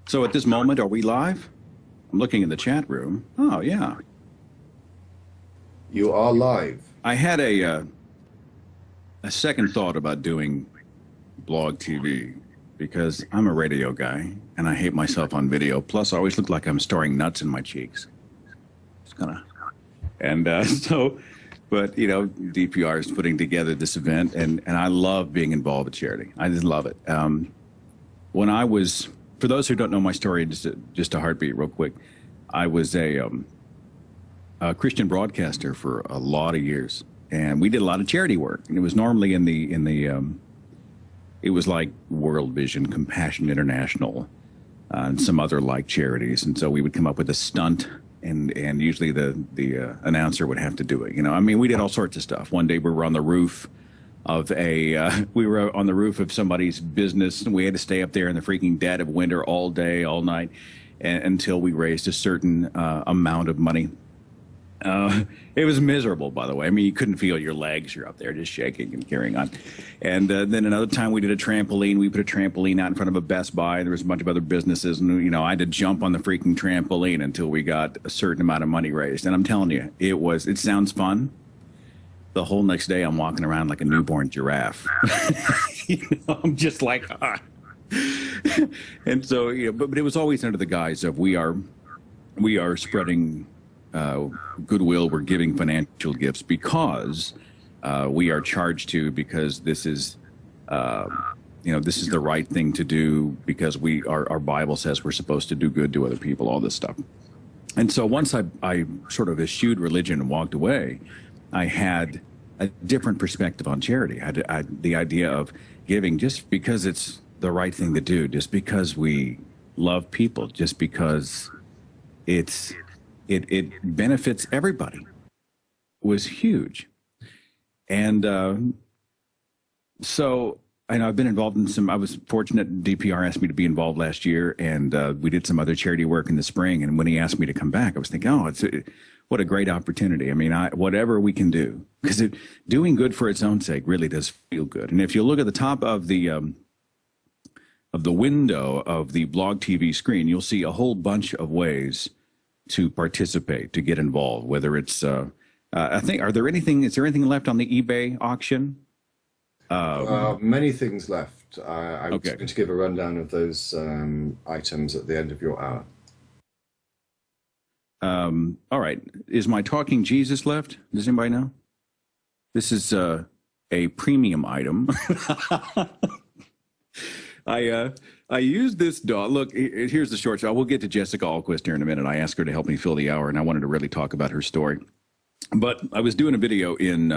So at this moment, are we live? I'm looking in the chat room. Oh, yeah. You are live. I had a second thought about doing blog TV because I'm a radio guy and I hate myself on video. Plus, I always look like I'm storing nuts in my cheeks. It's kind of... And but, you know, DPR is putting together this event, and I love being involved with charity. I just love it. When I was, for those who don't know my story, just a heartbeat real quick, I was a Christian broadcaster for a lot of years, and we did a lot of charity work. And it was normally in the it was like World Vision, Compassion International, and some other like charities. And so we would come up with a stunt, and usually the announcer would have to do it. You know, I mean, we did all sorts of stuff. One day we were on the roof of somebody's business, and we had to stay up there in the freaking dead of winter all day, all night, until we raised a certain amount of money. It was miserable, by the way. I mean, you couldn't feel your legs. You're up there just shaking and carrying on. And then another time we did a trampoline. We put a trampoline out in front of a Best Buy. There was a bunch of other businesses, and, you know, I had to jump on the freaking trampoline until we got a certain amount of money raised. And I'm telling you, it sounds fun. The whole next day, I'm walking around like a newborn giraffe. You know, I'm just like, ah. And so, you know, but it was always under the guise of we are spreading goodwill. We're giving financial gifts because we are charged to, because this is you know, this is the right thing to do, because our Bible says we're supposed to do good to other people, all this stuff. And so once I sort of eschewed religion and walked away, I had a different perspective on charity. I had the idea of giving just because it's the right thing to do, just because we love people, just because it benefits everybody, was huge. And so, and I've been involved in some, I was fortunate, DPR asked me to be involved last year, and we did some other charity work in the spring. And when he asked me to come back, I was thinking, oh, what a great opportunity. I mean, whatever we can do, because doing good for its own sake really does feel good. And if you look at the top of the window of the blog TV screen, you'll see a whole bunch of ways to participate, to get involved, whether it's, I think, is there anything left on the eBay auction? Many things left. I was okay. going to give a rundown of those items at the end of your hour. All right. Is my Talking Jesus left? Does anybody know? This is a premium item. I used this dog. Look, here's the short story. We'll get to Jessica Ahlquist here in a minute. I asked her to help me fill the hour, and I wanted to really talk about her story. But I was doing a video in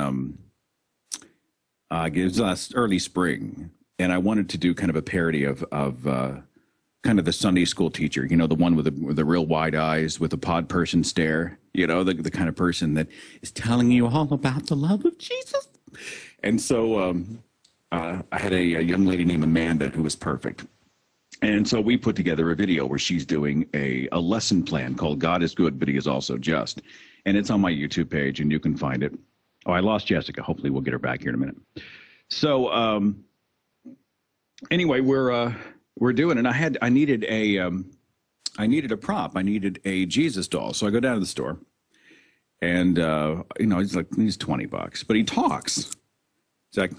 it was last early spring, and I wanted to do kind of a parody of kind of the Sunday school teacher, you know, the one with the real wide eyes, with the pod person stare, you know, the kind of person that is telling you all about the love of Jesus. And so I had a young lady named Amanda who was perfect. And so we put together a video where she's doing a lesson plan called God is Good, but He is Also Just. And it's on my YouTube page, and you can find it. Oh, I lost Jessica. Hopefully we'll get her back here in a minute. So anyway, we're doing it. I needed a prop. I needed a Jesus doll. So I go down to the store, and you know, he's $20, but he talks. It's like,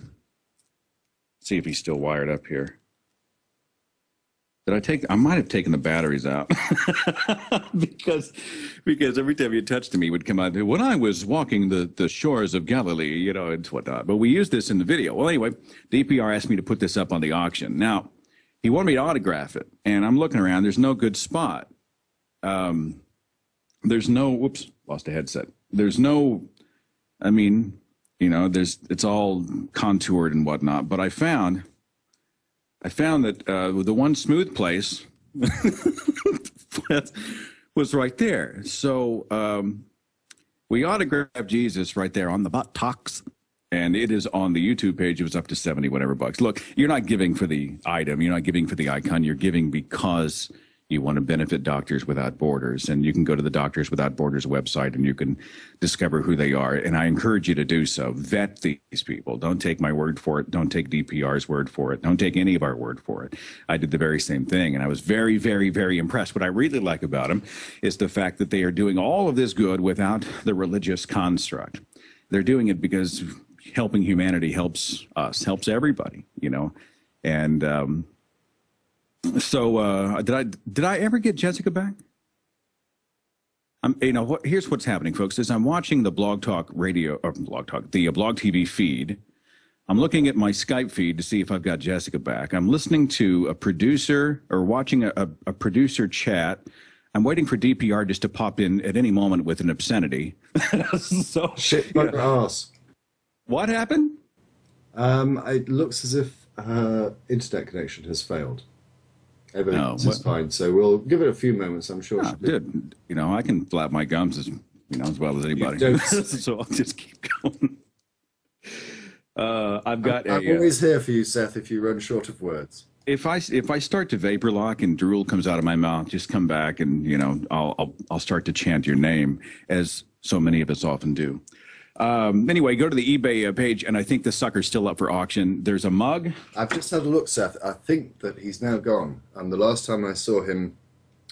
see if he's still wired up here. I might have taken the batteries out because every time you touched him, he would come out. When I was walking the shores of Galilee, you know, and whatnot. But we used this in the video. Well, anyway, DPR asked me to put this up on the auction. Now, he wanted me to autograph it, and I'm looking around. There's no good spot. There's no, whoops, lost a headset. There's no, I mean, you know, it's all contoured and whatnot. But I found that the one smooth place was right there. So we autographed Jesus right there on the buttocks. And it is on the YouTube page. It was up to 70 whatever bucks. Look, you're not giving for the item. You're not giving for the icon. You're giving because You want to benefit Doctors Without Borders, and you can go to the Doctors Without Borders website and you can discover who they are. And I encourage you to do so. Vet these people. Don't take my word for it. Don't take DPR's word for it. Don't take any of our word for it. I did the very same thing, and I was very, very, very impressed. What I really like about them is the fact that they are doing all of this good without the religious construct. They're doing it because helping humanity helps us, helps everybody, you know. And so did I ever get Jessica back? Here's what's happening, folks. Is I'm watching the Blog Talk Radio or Blog Talk, the Blog TV feed. I'm looking at my Skype feed to see if I've got Jessica back. I'm listening to a producer or watching a producer chat. I'm waiting for DPR just to pop in at any moment with an obscenity. So Shit, bugger ass. What happened? It looks as if her internet connection has failed. Everything is fine, so we'll give it a few moments. I'm sure. Dude, you know, I can flap my gums as well as anybody. So I'll just keep going. I've got. I'm always here for you, Seth. If you run short of words. If I start to vapor lock and drool comes out of my mouth, just come back and I'll start to chant your name, as so many of us often do. Anyway, go to the eBay page, and I think the sucker's still up for auction. There's a mug. I've just had a look, Seth. I think that he's now gone. And the last time I saw him,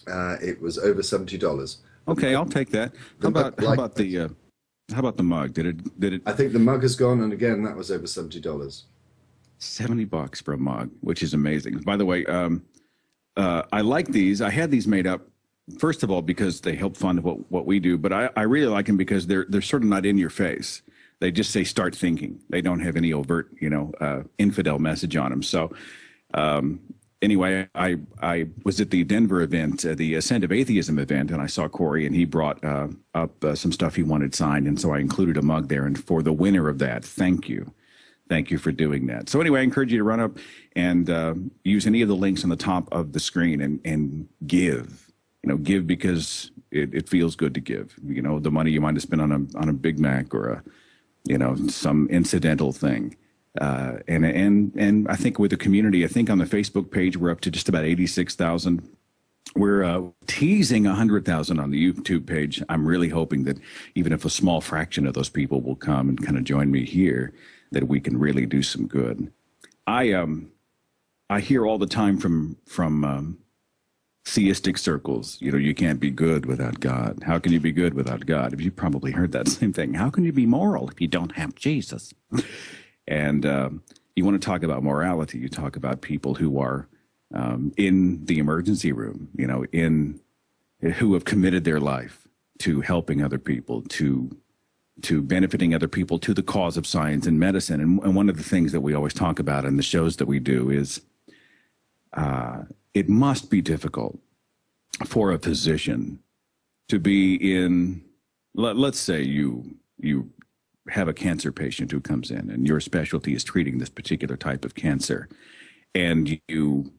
it was over $70. Okay, I'll take that. How about the mug? Did it? I think the mug has gone, and again, that was over $70. $70 for a mug, which is amazing. By the way, I like these. I had these made up. First of all, because they help fund what we do, but I really like them because they're sort of not in your face. They just say start thinking. They don't have any overt, infidel message on them. So anyway, I was at the Denver event, the Ascent of Atheism event, and I saw Corey, and he brought up some stuff he wanted signed, and so I included a mug there. And for the winner of that, thank you. Thank you for doing that. So anyway, I encourage you to run up and use any of the links on the top of the screen and give. Give because it feels good to give. The money you might have spent on a Big Mac or some incidental thing. And I think with the community, I think on the Facebook page we're up to just about 86,000. We're teasing 100,000 on the YouTube page. I'm really hoping that even if a small fraction of those people will come and kind of join me here, that we can really do some good. I hear all the time from theistic circles, you can't be good without God. How can you be good without God? You've probably heard that same thing. How can you be moral if you don't have Jesus? And you want to talk about morality, you talk about people who are in the emergency room, who have committed their life to helping other people, to benefiting other people, to the cause of science and medicine. And one of the things that we always talk about in the shows that we do is it must be difficult for a physician to be in, let's say you have a cancer patient who comes in and your specialty is treating this particular type of cancer, and you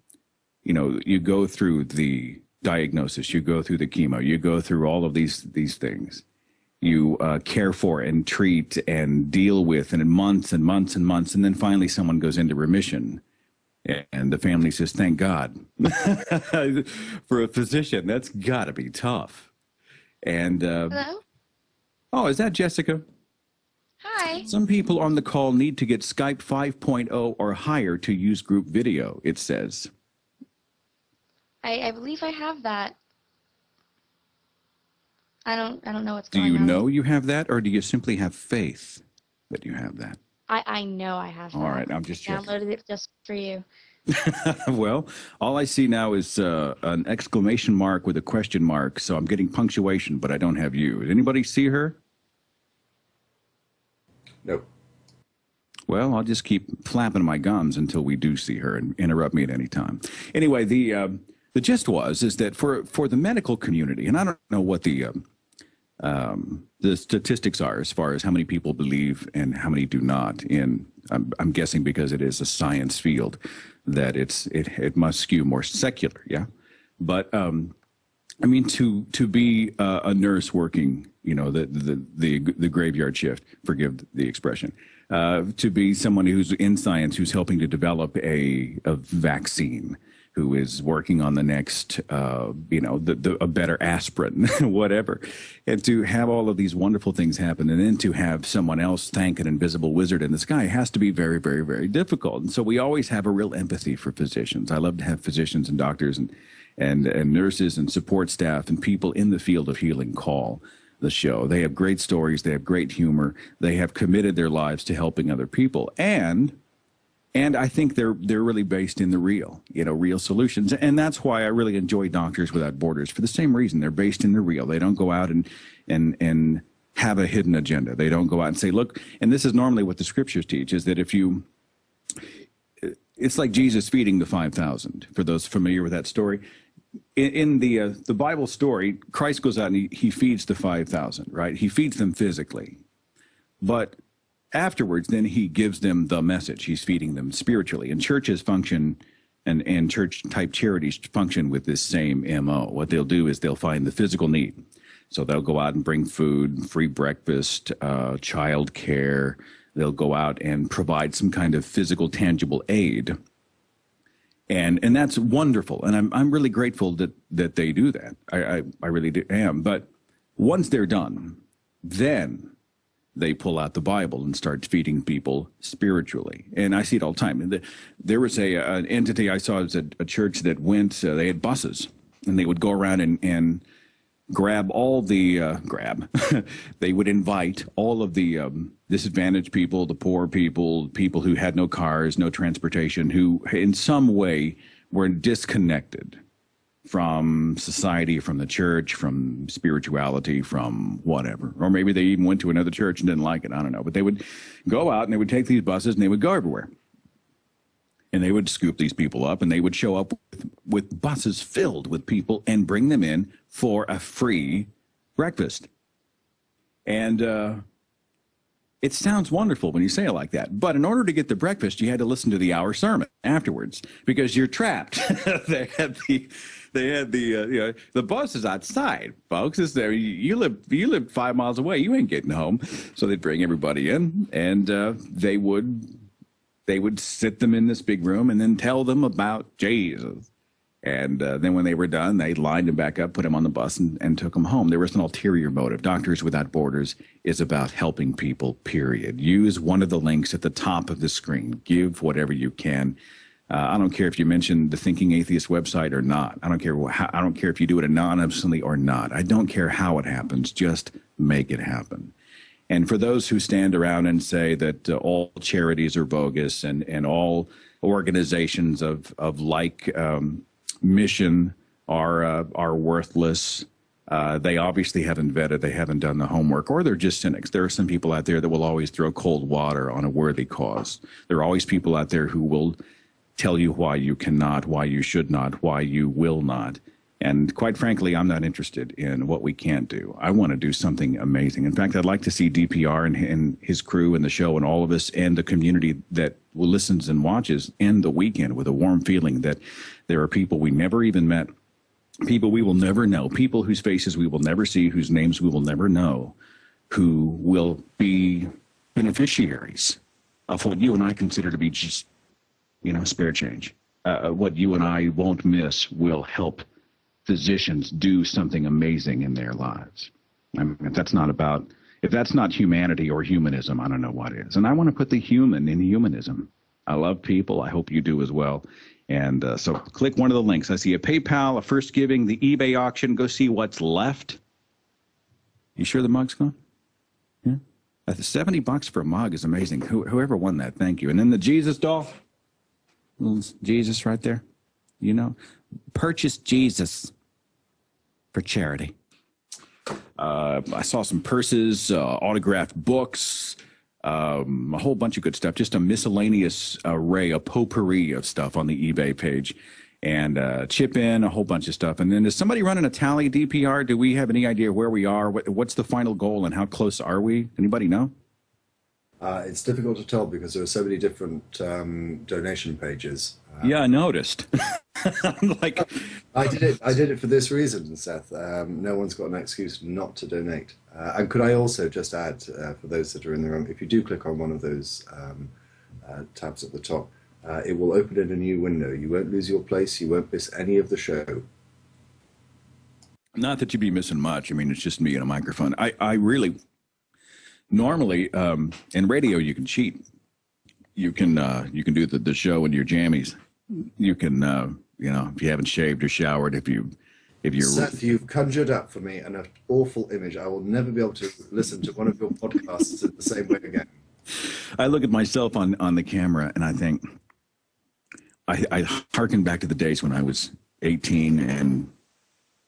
go through the diagnosis, you go through the chemo, you go through all of these things. You care for and treat and deal with, and in months and months and months, and then finally someone goes into remission. And the family says, thank God. For a physician, that's got to be tough. And hello? Oh, is that Jessica? Hi. Some people on the call need to get Skype 5.0 or higher to use group video, it says. I believe I have that. I don't know what's going on. Do you know you have that, or do you simply have faith that you have that? I know I have that. All right, I'm just checking. Downloaded it just for you. Well, all I see now is an exclamation mark with a question mark, so I'm getting punctuation, but I don't have you. Did anybody see her? Nope. Well, I'll just keep flapping my gums until we do see her, and interrupt me at any time. Anyway, the gist is that for the medical community, and I don't know what the statistics are as far as how many people believe and how many do not. I'm guessing because it is a science field that it must skew more secular, yeah. But I mean, to be a nurse working, the graveyard shift, forgive the expression, to be someone who's in science, who's helping to develop a vaccine who is working on the next, a better aspirin, whatever. And to have all of these wonderful things happen, and then to have someone else thank an invisible wizard in the sky has to be very, very, very difficult. And so we always have a real empathy for physicians. I love to have physicians and doctors and nurses and support staff and people in the field of healing call the show. They have great stories. They have great humor. They have committed their lives to helping other people. And I think they're really based in the real solutions. And that's why I really enjoy Doctors Without Borders, for the same reason. They're based in the real. They don't go out and have a hidden agenda. They don't go out and say, look, and this is normally what the scriptures teach, is that it's like Jesus feeding the 5,000, for those familiar with that story. In the Bible story, Christ goes out and he feeds the 5,000, right? He feeds them physically. But afterwards, then he gives them the message. He's feeding them spiritually. And churches function, and church-type charities function with this same MO. What they'll do is they'll find the physical need. So they'll go out and bring food, free breakfast, child care. They'll go out and provide some kind of physical, tangible aid. And that's wonderful. And I'm really grateful that they do that. I really am. But once they're done, then they pull out the Bible and start feeding people spiritually. And I see it all the time. There was an entity I saw, it was a church that went, they had buses, and they would go around and grab all the, they would invite all of the disadvantaged people, the poor people, people who had no cars, no transportation, who in some way were disconnected from society, from the church, from spirituality, from whatever. Or maybe they even went to another church and didn't like it. I don't know. But they would go out and they would take these buses and they would go everywhere. And they would scoop these people up, and they would show up with buses filled with people and bring them in for a free breakfast. And it sounds wonderful when you say it like that. But in order to get the breakfast, you had to listen to the hour sermon afterwards, because you're trapped. They had the bus is outside, folks. It's there. You live 5 miles away. You ain't getting home. So they'd bring everybody in, and they would sit them in this big room and then tell them about Jesus. And then when they were done, they lined them back up, put them on the bus, and took them home. There was an ulterior motive. Doctors Without Borders is about helping people, period. Use one of the links at the top of the screen. Give whatever you can. I don't care if you mention the Thinking Atheist website or not. I don't care if you do it anonymously or not. I don't care how it happens. Just make it happen. And for those who stand around and say that all charities are bogus and all organizations of like mission are worthless, they obviously haven't vetted, they haven't done the homework, or they're just cynics. There are some people out there that will always throw cold water on a worthy cause. There are always people out there who will tell you why you cannot, why you should not, why you will not. And quite frankly, I'm not interested in what we can't do. I want to do something amazing. In fact, I'd like to see DPR and his crew and the show and all of us and the community that listens and watches end the weekend with a warm feeling that there are people we never even met, people we will never know, people whose faces we will never see, whose names we will never know, who will be beneficiaries of what you and I consider to be just, spare change. What you and I won't miss will help physicians do something amazing in their lives. I mean, if that's not humanity or humanism, I don't know what is. And I want to put the human in humanism. I love people. I hope you do as well. And so click one of the links. I see a PayPal, a First Giving, the eBay auction. Go see what's left. You sure the mug's gone? Yeah. $70 for a mug is amazing. Whoever won that, thank you. And then the Jesus doll. Jesus right there. Purchase Jesus for charity. I saw some purses, autographed books, a whole bunch of good stuff, just a miscellaneous array, a potpourri of stuff on the eBay page, and chip in, a whole bunch of stuff. And then is somebody running a tally, DPR? Do we have any idea where we are? What's the final goal, and how close are we? Anybody know? It's difficult to tell because there are so many different donation pages. Yeah, I noticed. I did it for this reason, Seth. No one's got an excuse not to donate. And could I also just add, for those that are in the room, if you do click on one of those tabs at the top, it will open in a new window. You won't lose your place. You won't miss any of the show. Not that you'd be missing much. I mean, it's just me and a microphone. I really, normally, in radio, you can cheat. You can do the show in your jammies. You can, if you haven't shaved or showered, if you're... Seth, you've conjured up for me an awful image. I will never be able to listen to one of your podcasts in the same way again. I look at myself on the camera and I think, I harken back to the days when I was 18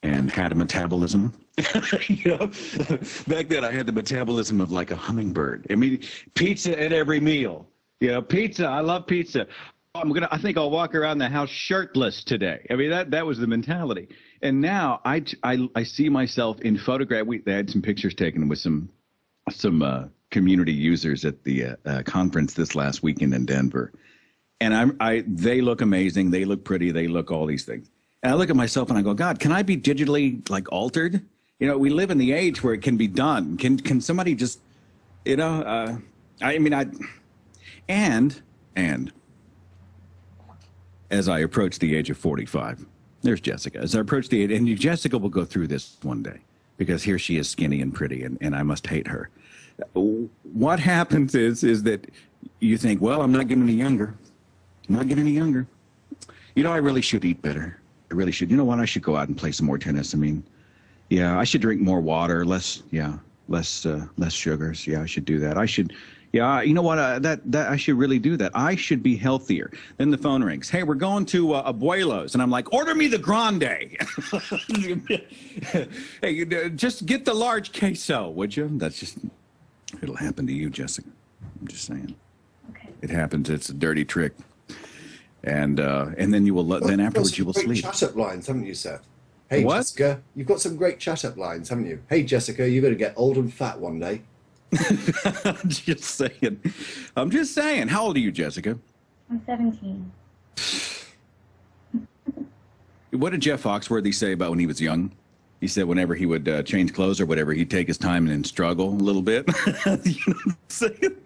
and had a metabolism. Back then I had the metabolism of like a hummingbird. I mean, pizza at every meal. Pizza. I love pizza. I think I'll walk around the house shirtless today. I mean, that was the mentality. And now I see myself in photograph. They had some pictures taken with some community users at the conference this last weekend in Denver. And they look amazing. They look pretty. They look all these things. And I look at myself and I go, God, can I be digitally like altered? We live in the age where it can be done. Can somebody just, and as I approach the age of 45, there's Jessica. As I approach the age, and Jessica will go through this one day because here she is skinny and pretty and I must hate her. What happens is that you think, well, I'm not getting any younger. I'm not getting any younger. I really should eat better. I really should. You know what? I should go out and play some more tennis. I mean, yeah, I should drink more water, less sugars. Yeah, I should do that. I should, yeah, you know what? That I should really do that. I should be healthier. Then the phone rings. Hey, we're going to Abuelo's, and I'm like, order me the grande. Hey, just get the large queso, would you? It'll happen to you, Jessica. I'm just saying. Okay. It happens. It's a dirty trick. And then you will. Then afterwards you will sleep. Chat-up lines, haven't you, Seth? Hey, what? Jessica, you've got some great chat-up lines, haven't you? Hey, Jessica, you're going to get old and fat one day. I'm just saying. How old are you, Jessica? I'm 17. What did Jeff Foxworthy say about when he was young? He said whenever he would change clothes or whatever, he'd take his time and struggle a little bit. You know what I'm saying?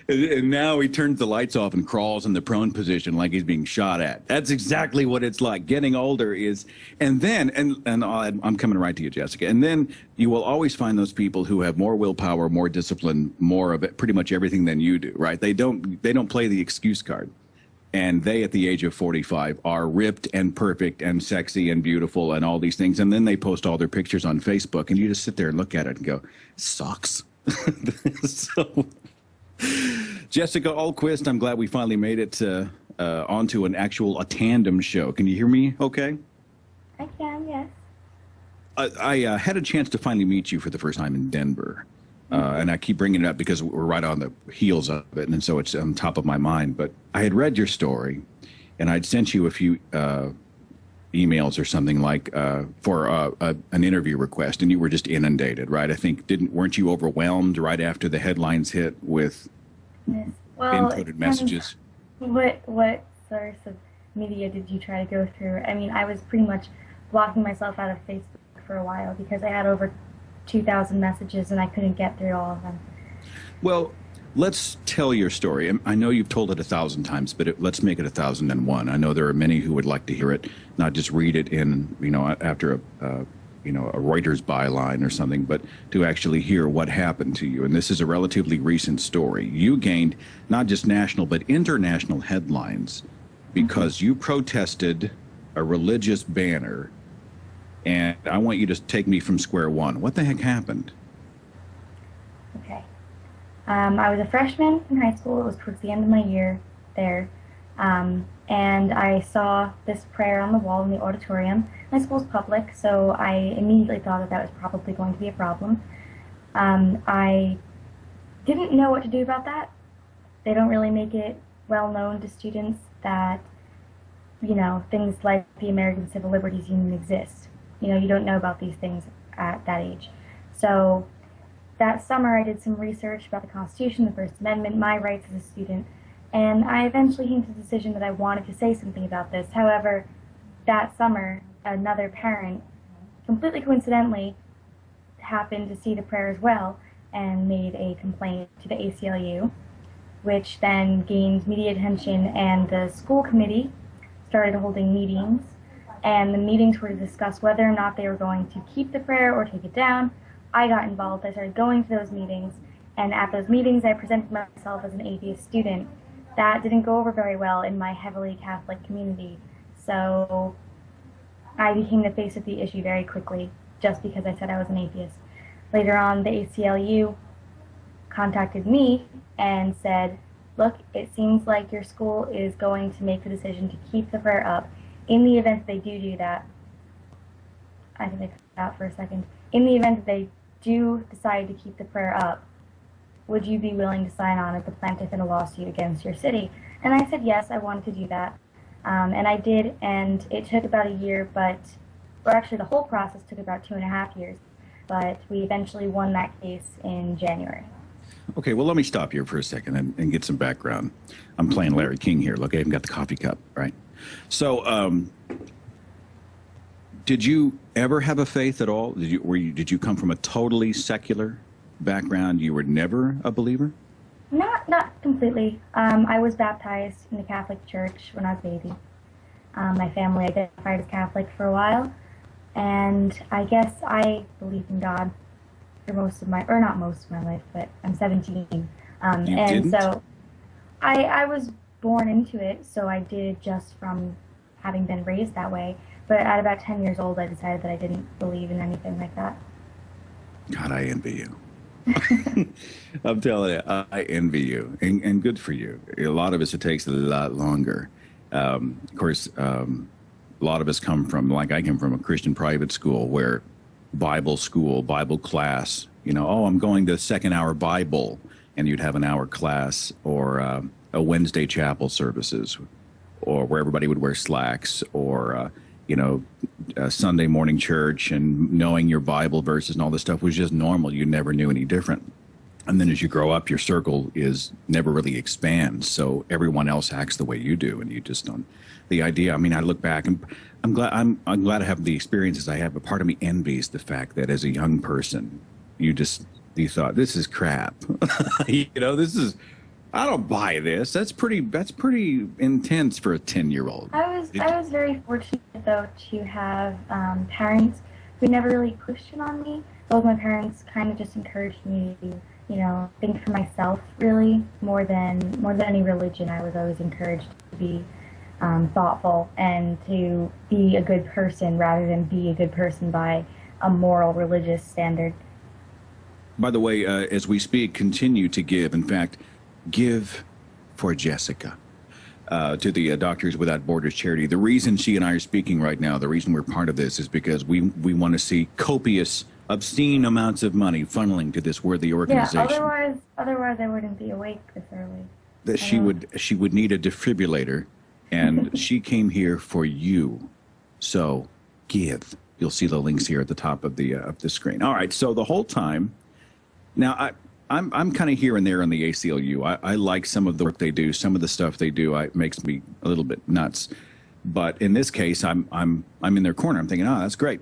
And now he turns the lights off and crawls in the prone position like he's being shot at. That's exactly what it's like. Getting older is, and then, and I'm coming right to you, Jessica. And then you will always find those people who have more willpower, more discipline, more of it, pretty much everything than you do, right? They don't play the excuse card. And they, at the age of 45, are ripped and perfect and sexy and beautiful and all these things. And then they post all their pictures on Facebook, and you just sit there and look at it and go, sucks. So, Jessica Ahlquist, I'm glad we finally made it onto a tandem show. Can you hear me okay? I can, yes. I had a chance to finally meet you for the first time in Denver. And I keep bringing it up because we're right on the heels of it, and so it's on top of my mind. But I had read your story, and I'd sent you a few emails or something like for an interview request, and you were just inundated, right? I think weweren't you overwhelmed right after the headlines hit with inputted messages? What source of media did you try to go through? I mean, I was pretty much blocking myself out of Facebook for a while because I had over 2,000 messages and I couldn't get through all of them. Well, let's tell your story. I know you've told it 1,000 times, but let's make it 1,001. I know there are many who would like to hear it, not just read it in, after a Reuters byline or something, but to actually hear what happened to you. And this is a relatively recent story. You gained not just national, but international headlines because you protested a religious banner. And I want you to take me from square one. What the heck happened? Okay. I was a freshman in high school. It was towards the end of my year there. And I saw this prayer on the wall in the auditorium. My school's public, so I immediately thought that was probably going to be a problem. I didn't know what to do about that. They don't really make it well known to students that, things like the American Civil Liberties Union exist. You don't know about these things at that age. So that summer I did some research about the Constitution, the First Amendment, my rights as a student, and I eventually came to the decision that I wanted to say something about this. However, that summer, another parent, completely coincidentally, happened to see the prayer as well and made a complaint to the ACLU. which then gained media attention, and the school committee started holding meetings, and the meetings were to discuss whether or not they were going to keep the prayer or take it down. I got involved. I started going to those meetings, and at those meetings I presented myself as an atheist student. That didn't go over very well in my heavily Catholic community, so I became the face of the issue very quickly just because I said I was an atheist. Later on, the ACLU contacted me and said, look, it seems like your school is going to make the decision to keep the prayer up. In the event that they do that, I think they cut out for a second. In the event that they do decide to keep the prayer up, would you be willing to sign on as the plaintiff in a lawsuit against your city? And I said yes, I wanted to do that. And I did, and it took about a year, or actually the whole process took about 2.5 years. But we eventually won that case in January. Okay, well, let me stop here for a second and get some background. I'm playing Larry King here. Look, I even got the coffee cup, right? So, did you ever have a faith at all? Did you come from a totally secular background? You were never a believer? Not completely. I was baptized in the Catholic Church when I was a baby. My family identified as Catholic for a while, and I guess I believed in God for not most of my life, but I'm 17. So I was born into it, so I did just from having been raised that way. But at about 10 years old, I decided that I didn't believe in anything like that. God, I envy you. I'm telling you, I envy you, and good for you. A lot of us, it takes a lot longer. Of course, a lot of us come from, like I came from a Christian private school where Bible school, Bible class, I'm going to second hour Bible, and you'd have an hour class, or a Wednesday chapel services, or where everybody would wear slacks, or Sunday morning church, and knowing your Bible verses and all this stuff was just normal. You never knew any different. And then as you grow up, your circle never really expands. So everyone else acts the way you do, and you just don't. The idea, I look back, and I'm glad to have the experiences I have, but part of me envies the fact that as a young person, you thought, this is crap. I don't buy this. That's pretty intense for a 10-year-old. I was very fortunate, though, to have parents who never really pushed it on me. Both my parents kind of just encouraged me to, think for myself, really, more than any religion. I was always encouraged to be thoughtful and to be a good person rather than be a good person by a moral religious standard. By the way, as we speak, continue to give. In fact, give for Jessica to the Doctors Without Borders charity. The reason she and I are speaking right now, the reason we're part of this, is because we want to see copious, obscene amounts of money funneling to this worthy organization. Yeah, otherwise I wouldn't be awake this early. That she would need a defibrillator, and she came here for you. So give. You'll see the links here at the top of the screen. All right. So the whole time, now I'm kind of here and there on the ACLU. I like some of the work they do. Some of the stuff they do makes me a little bit nuts. But in this case, I'm in their corner. I'm thinking, that's great.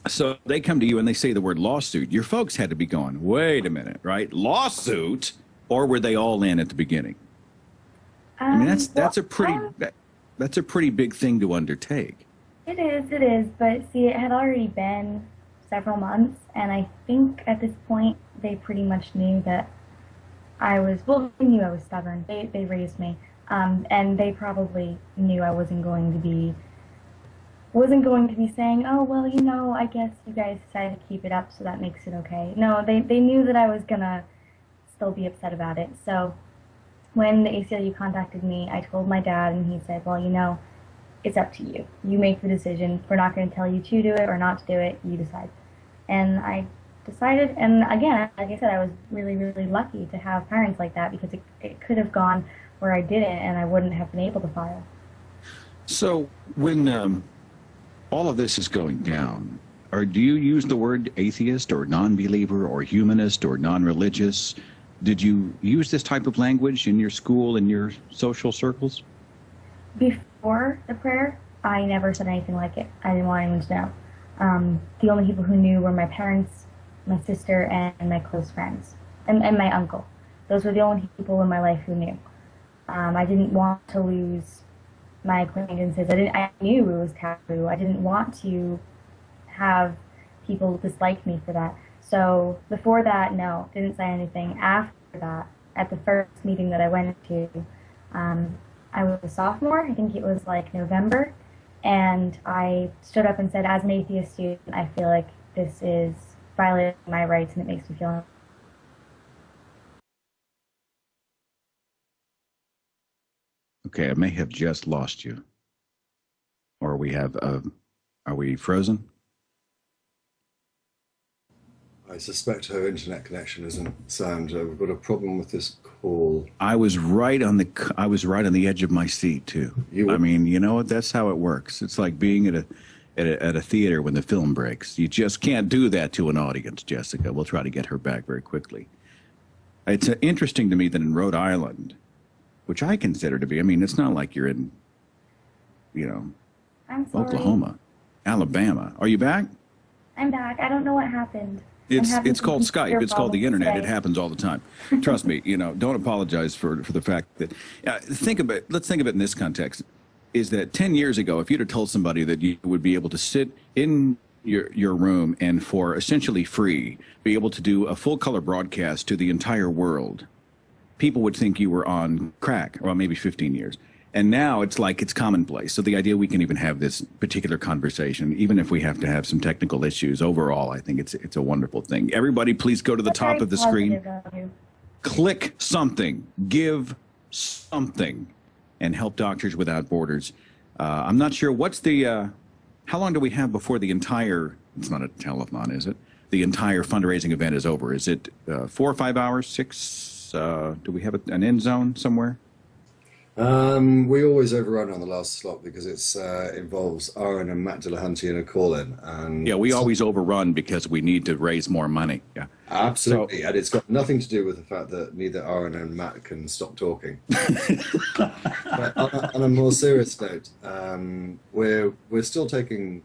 So they come to you and they say the word lawsuit. Your folks had to be going, wait a minute, right? Lawsuit? Or were they all in at the beginning? That's a pretty big thing to undertake. It is. But see, it had already been several months, and I think at this point they pretty much knew that they knew I was stubborn. They raised me, and they probably knew I wasn't going to be saying, oh, well, I guess you guys decided to keep it up, so that makes it okay. No, they knew that I was gonna still be upset about it. So when the ACLU contacted me, I told my dad, and he said, well, it's up to you. You make the decision. We're not going to tell you to do it or not to do it. You decide. And I decided, and again, like I said, I was really, really lucky to have parents like that, because it could have gone where I didn't, and I wouldn't have been able to file. So when all of this is going down, do you use the word atheist or non-believer or humanist or non-religious? Did you use this type of language in your school, in your social circles? Before the prayer, I never said anything like it. I didn't want anyone to know. The only people who knew were my parents, my sister, and my close friends, and my uncle. Those were the only people in my life who knew. I didn't want to lose my acquaintances. I knew it was taboo. I didn't want to have people dislike me for that. So before that, no, didn't say anything. After that, at the first meeting that I went to, I was a sophomore. I think it was like November. And I stood up and said, as an atheist student, I feel like this is violating my rights and it makes me feel... Okay, I may have just lost you. Or are we frozen? I suspect her internet connection isn't sound. We've got a problem with this call. I was right on the edge of my seat too. I mean, you know what? That's how it works. It's like being at a theater when the film breaks. You just can't do that to an audience, Jessica. We'll try to get her back very quickly. It's interesting to me that in Rhode Island, which I consider to be, I mean, it's not like you're in, Oklahoma, Alabama. Are you back? I'm back. I don't know what happened. It's called Skype. It's called the internet. Today. It happens all the time. Trust me. Don't apologize for the fact that. Let's think of it in this context. Is that 10 years ago, if you'd have told somebody that you would be able to sit in your room and for essentially free be able to do a full color broadcast to the entire world, people would think you were on crack. Well, maybe 15 years. And now it's like it's commonplace. So the idea we can even have this particular conversation, even if we have to have some technical issues, overall, I think it's a wonderful thing. Everybody, please go to the top of the screen. Click something. Give something. And help Doctors Without Borders. I'm not sure what's the... how long do we have before the entire... It's not a telethon, is it? The entire fundraising event is over. Is it 4 or 5 hours? 6? Do we have an end zone somewhere? We always overrun on the last slot because it's involves Aaron and Matt Dillahunty in a call-in. And yeah, we always overrun because we need to raise more money. Yeah, absolutely, and it's got nothing to do with the fact that neither Aaron and Matt can stop talking. But on a more serious note, we're still taking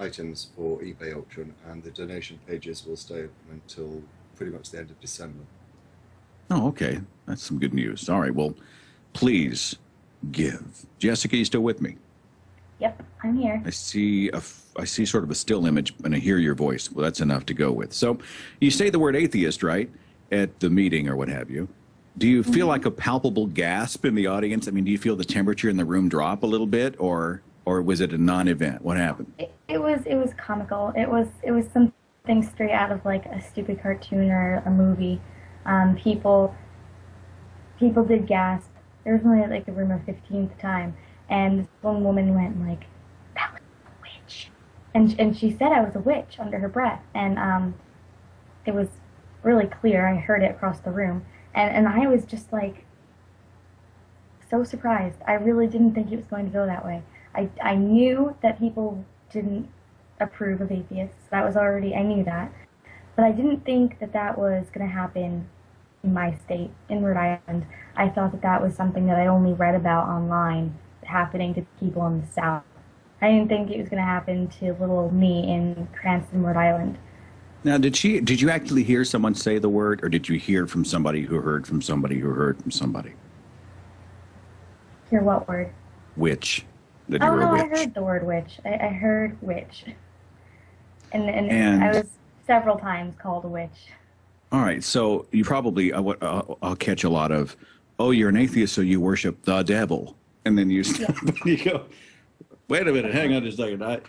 items for eBay auction, and the donation pages will stay open until pretty much the end of December. Oh, okay, that's some good news. All right, well. Please give. Jessica, you still with me? Yep, I'm here. I see sort of a still image and I hear your voice. Well, that's enough to go with. So you say the word atheist, right, at the meeting or what have you. Do you feel like a palpable gasp in the audience? I mean, do you feel the temperature in the room drop a little bit, or was it a non-event? What happened? It was comical. It was something straight out of like a stupid cartoon or a movie. People did gasp. There was only like a room of 15 at the time, and this one woman went like, "That was a witch," and she said I was a witch under her breath, and it was really clear. I heard it across the room, and I was just like so surprised. I really didn't think it was going to go that way. I knew that people didn't approve of atheists. That was already, I knew that, but I didn't think that was going to happen in my state, in Rhode Island. I thought that was something that I only read about online happening to people in the South. I didn't think it was going to happen to little me in Cranston, Rhode Island. Now, did you actually hear someone say the word, or did you hear from somebody who heard from somebody who heard from somebody? Hear what word? Witch. That you were a witch. I heard the word witch. I heard witch. And I was several times called a witch. All right, so you probably, I'll catch a lot of, oh, you're an atheist, so you worship the devil. And then you go, wait a minute, hang on just a second.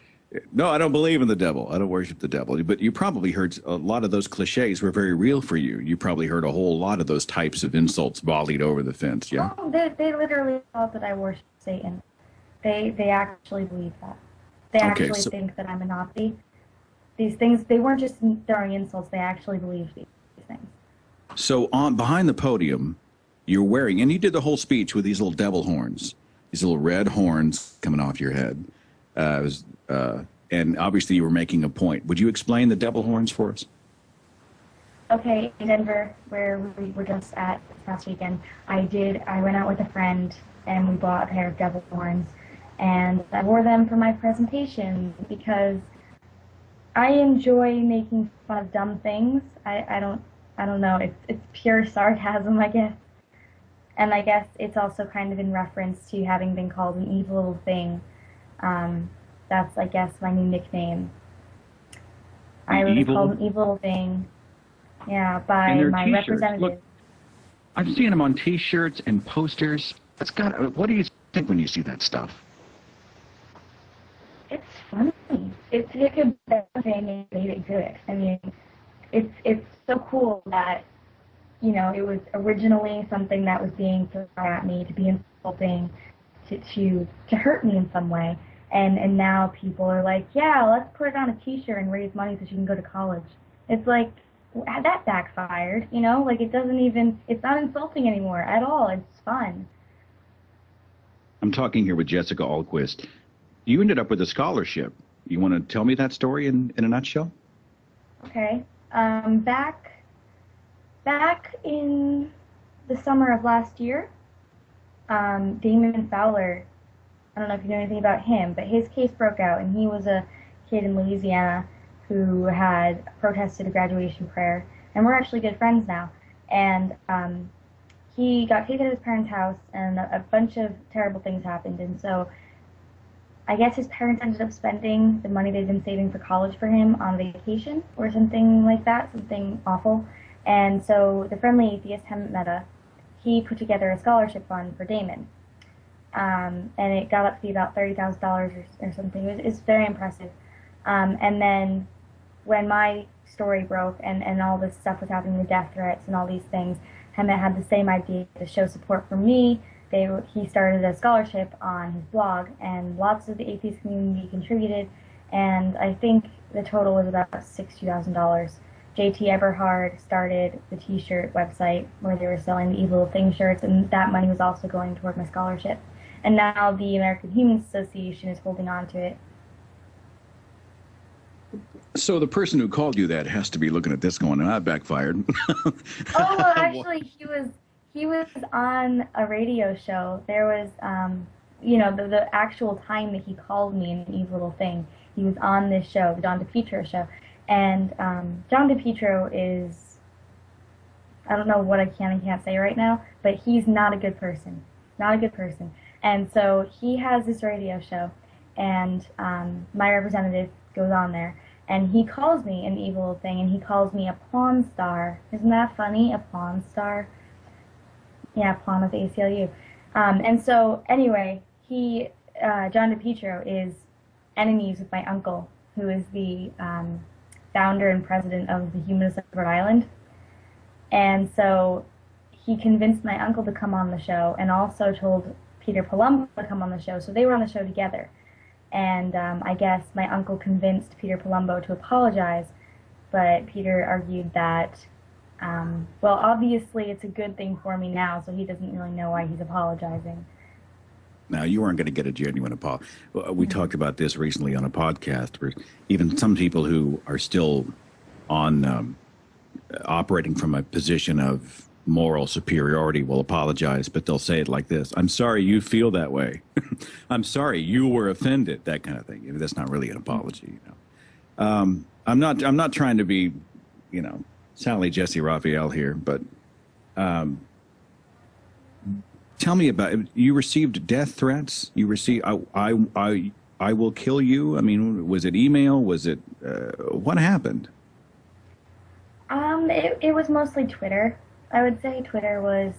No, I don't believe in the devil. I don't worship the devil. But you probably heard a lot of those cliches were very real for you. You probably heard a whole lot of those types of insults volleyed over the fence, yeah? Oh, they literally thought that I worship Satan. They actually believe that. They actually think that I'm a Nazi. These things, they weren't just throwing insults. They actually believed these things. So behind the podium, you're wearing, and you did the whole speech with these little devil horns, these little red horns coming off your head. And obviously you were making a point. Would you explain the devil horns for us? Okay, in Denver, where we were just at this past weekend, I went out with a friend and we bought a pair of devil horns, and I wore them for my presentation because I enjoy making fun of dumb things. I I don't know, it's pure sarcasm, I guess. And I guess it's also kind of in reference to having been called an evil little thing. That's, I guess, my new nickname. I was called an evil little thing, yeah, by my representative. Look, I've seen them on T-shirts and posters. What do you think when you see that stuff? It's funny. It's a good thing they exist. I mean, it's so cool that, you know, it was originally something that was being thrown at me to be insulting, to hurt me in some way. And now people are like, yeah, let's put it on a T-shirt and raise money so she can go to college. It's like, that backfired, you know? Like, it's not insulting anymore at all. It's fun. I'm talking here with Jessica Ahlquist. You ended up with a scholarship. You want to tell me that story in a nutshell? Okay. Back in the summer of last year, Damon Fowler, I don't know if you know anything about him, but his case broke out, and he was a kid in Louisiana who had protested a graduation prayer, and we're actually good friends now. And he got kicked out of his parents' house, and a bunch of terrible things happened. And so I guess his parents ended up spending the money they'd been saving for college for him on vacation or something like that, something awful. And so the Friendly Atheist, Hemant Mehta, he put together a scholarship fund for Damon. And it got up to be about $30,000 or something. It was very impressive. And then when my story broke and all this stuff was happening, the death threats and all these things, Hemant had the same idea to show support for me. He started a scholarship on his blog, and lots of the atheist community contributed, and I think the total was about $60,000. JT Eberhard started the T-shirt website where they were selling the Evil Thing shirts, and that money was also going toward my scholarship. And now the American Humane Association is holding on to it. So the person who called you that has to be looking at this going, "I backfired." Oh, well, actually, he was on a radio show. There was, you know, the actual time that he called me an evil little thing. He was on this show, the John DePietro show. And John DePietro is, I don't know what I can and can't say right now, but he's not a good person. Not a good person. And so he has this radio show, and my representative goes on there, and he calls me an evil little thing, and he calls me a pawn star. Isn't that funny? A pawn star? Yeah, pawn with the ACLU. And so, anyway, John DePietro is enemies with my uncle, who is the founder and president of the Humanists of Rhode Island. And so he convinced my uncle to come on the show, and also told Peter Palumbo to come on the show. So they were on the show together. And I guess my uncle convinced Peter Palumbo to apologize, but Peter argued that, well, obviously it's a good thing for me now, so he doesn't really know why he's apologizing. Now, you weren't going to get a genuine apology. We talked about this recently on a podcast, where even some people who are still on operating from a position of moral superiority will apologize, but they'll say it like this: "I'm sorry you feel that way. I'm sorry you were offended," that kind of thing. You know, that's not really an apology. You know, I'm not trying to be, you know, Sally Jesse Raphael here, but tell me about it. You received death threats. You received, I will kill you. I mean, was it email? Was it what happened? It was mostly Twitter. I would say Twitter was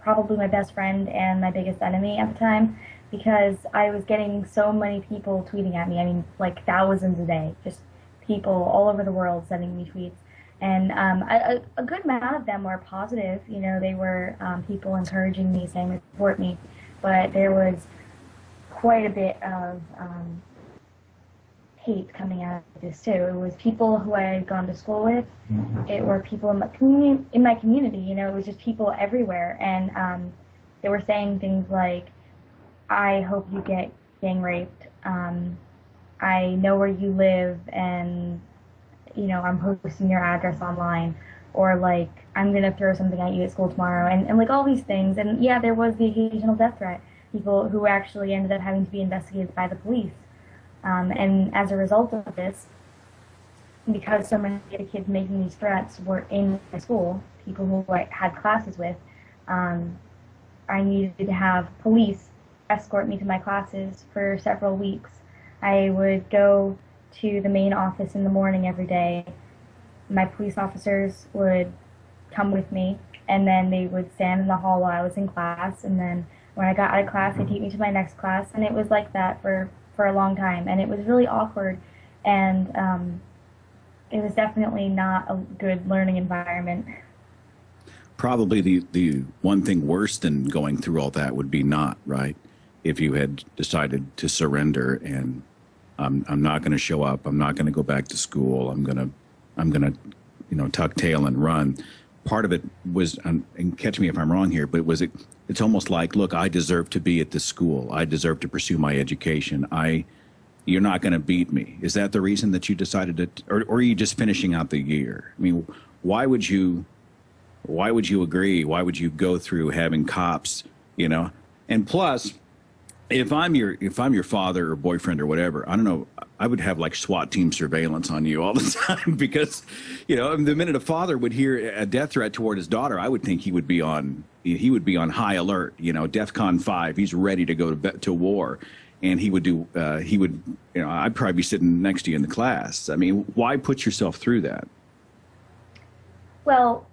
probably my best friend and my biggest enemy at the time, because I was getting so many people tweeting at me. I mean, like thousands a day, just people all over the world sending me tweets. And a good amount of them were positive. You know, they were people encouraging me, saying they support me. But there was quite a bit of hate coming out of this too. It was people who I had gone to school with. It were people in my community. You know, it was just people everywhere, and they were saying things like, "I hope you get gang raped. I know where you live, and you know, I'm posting your address online," or like, "I'm gonna throw something at you at school tomorrow," and like all these things. And yeah, there was the occasional death threat. People who actually ended up having to be investigated by the police. And as a result of this, because so many of the kids making these threats were in my school, people who I had classes with, I needed to have police escort me to my classes for several weeks. I would go to the main office in the morning every day. My police officers would come with me, and then they would stand in the hall while I was in class, and then when I got out of class, they'd take me to my next class, and it was like that for a long time, and it was really awkward, and it was definitely not a good learning environment. Probably the one thing worse than going through all that would be not, right? If you had decided to surrender and I'm not going to show up, I'm not going to go back to school, I'm gonna tuck tail and run. Part of it was, and catch me if I'm wrong here, but it's almost like, look, I deserve to be at this school. I deserve to pursue my education. You're not going to beat me. Is that the reason that you decided to, or are you just finishing out the year? I mean, why would you agree? Why would you go through having cops, And plus, if I'm your father or boyfriend or whatever, I don't know, I would have like SWAT team surveillance on you all the time because, the minute a father would hear a death threat toward his daughter, I would think he would be on high alert, DEFCON 5. He's ready to go to war, and I'd probably be sitting next to you in the class. I mean, why put yourself through that? Well,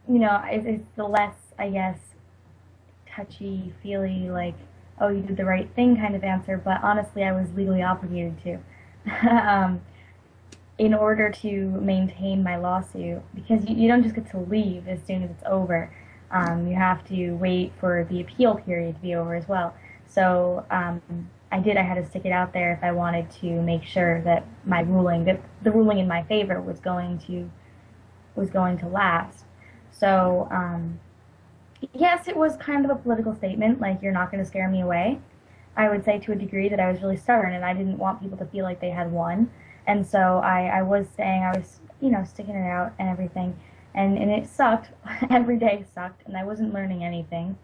it's the less, I guess, touchy-feely, like, oh, you did the right thing kind of answer, but honestly, I was legally obligated to. In order to maintain my lawsuit, because you don't just get to leave as soon as it's over. You have to wait for the appeal period to be over as well. So I had to stick it out there if I wanted to make sure that the ruling in my favor was going to last. So yes, it was kind of a political statement, like, you're not going to scare me away. I would say to a degree that I was really stubborn, and I didn't want people to feel like they had won. And so I was sticking it out and everything. And it sucked. Every day sucked, and I wasn't learning anything.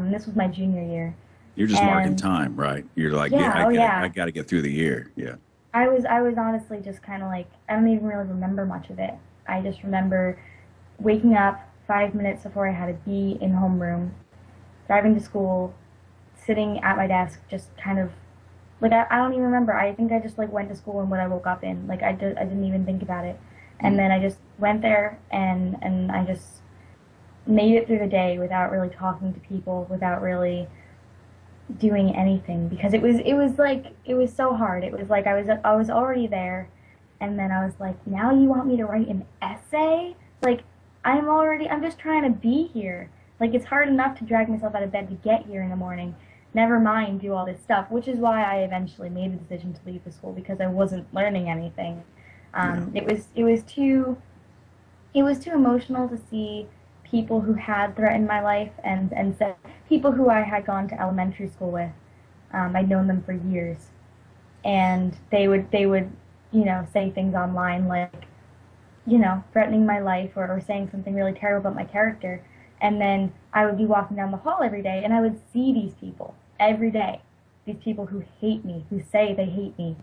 This was my junior year. You're just marking time, right? You're like, I got to get through the year. Yeah. I was honestly just kind of like, I don't even really remember much of it. I just remember waking up 5 minutes before I had to be in homeroom, driving to school, sitting at my desk, just kind of, like, I don't even remember. I think I just, like, went to school and what I woke up in. Like, I didn't even think about it. And then I just went there, and I just made it through the day without really talking to people, without really doing anything, because it was so hard. It was like I was already there, and then I was like, now you want me to write an essay? Like, I'm just trying to be here. Like, it's hard enough to drag myself out of bed to get here in the morning. Never mind do all this stuff, which is why I eventually made the decision to leave the school, because I wasn't learning anything. It was too emotional to see people who had threatened my life and said, people who I had gone to elementary school with. I'd known them for years, and they would say things online like, threatening my life or saying something really terrible about my character. And then I would be walking down the hall every day, and I would see these people every day, these people who hate me, who say they hate me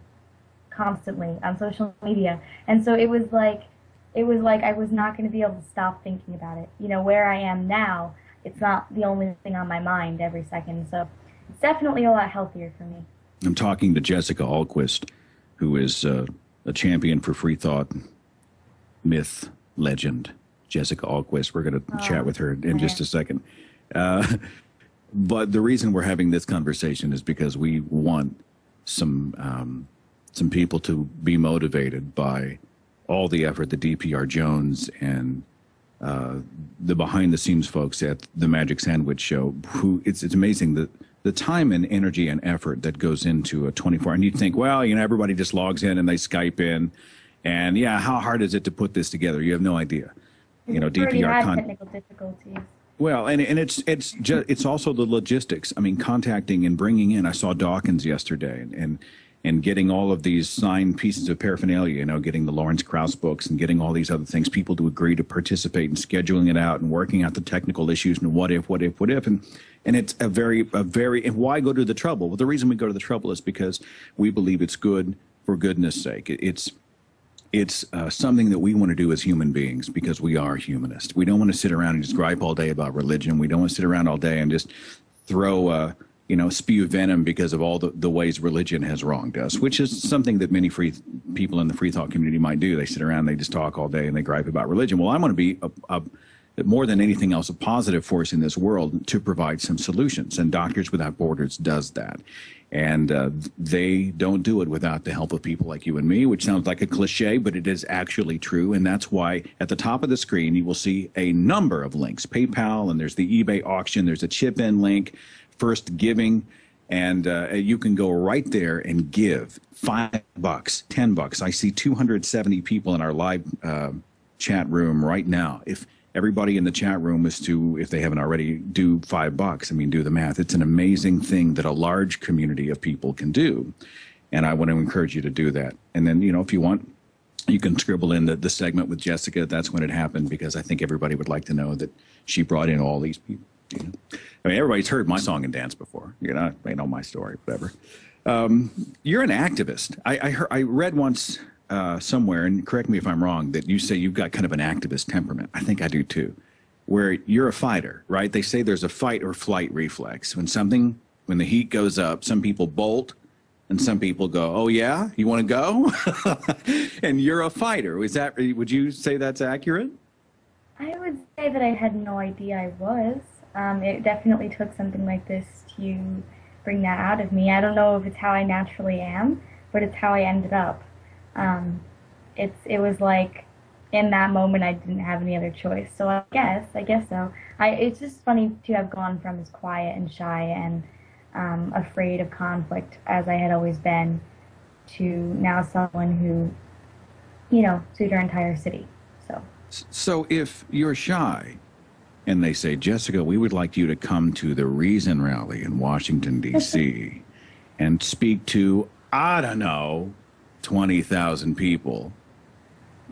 constantly on social media. And so it was like I was not going to be able to stop thinking about it. Where I am now, it's not the only thing on my mind every second. So it's definitely a lot healthier for me. I'm talking to Jessica Ahlquist, who is a champion for free thought, myth, legend. Jessica Ahlquist. We're going to chat with her in just a second. But the reason we're having this conversation is because we want some people to be motivated by all the effort that DPR Jones and the behind-the-scenes folks at the Magic Sandwich Show, who it's amazing the time and energy and effort that goes into a 24. And you think, well, everybody just logs in and they Skype in, and how hard is it to put this together? You have no idea. DPR technical difficulties. Well, and it's also the logistics. I mean, contacting and bringing in. I saw Dawkins yesterday, and getting all of these signed pieces of paraphernalia. Getting the Lawrence Krauss books and getting all these other things. People to agree to participate and scheduling it out and working out the technical issues and what if, and it's a very. And why go to the trouble? Well, the reason we go to the trouble is because we believe it's good for goodness sake. It's It's something that we want to do as human beings because we are humanists. We don't want to sit around and just gripe all day about religion. We don't want to sit around all day and just throw, spew venom because of all the ways religion has wronged us, which is something that many free people in the free thought community might do. They sit around, they just talk all day and they gripe about religion. Well, I want to be more than anything else, a positive force in this world to provide some solutions. And Doctors Without Borders does that. And they don't do it without the help of people like you and me, which sounds like a cliche, but it is actually true. And that's why at the top of the screen, you will see a number of links, PayPal, and there's the eBay auction. There's a chip-in link, First Giving. And you can go right there and give $5, $10. I see 270 people in our live chat room right now. If everybody in the chat room is to, if they haven't already, do $5. I mean, do the math. It's an amazing thing that a large community of people can do. And I want to encourage you to do that. And then, if you want, you can scribble in the segment with Jessica. That's when it happened, because I think everybody would like to know that she brought in all these people. I mean, everybody's heard my song and dance before. They know my story, whatever. You're an activist. I read once somewhere, and correct me if I'm wrong, that you say you've got kind of an activist temperament. I think I do too, where you're a fighter, right? They say there's a fight or flight reflex. When the heat goes up, some people bolt and some people go, oh yeah, you want to go? And you're a fighter. Would you say that's accurate? I would say that I had no idea I was. It definitely took something like this to bring that out of me. I don't know if it's how I naturally am, but it's how I ended up. It was like in that moment I didn't have any other choice. So I guess so. It's just funny to have gone from as quiet and shy and afraid of conflict as I had always been to now someone who, sued our entire city. So if you're shy and they say, Jessica, we would like you to come to the Reason rally in Washington, D.C. and speak to, I don't know, 20,000 people.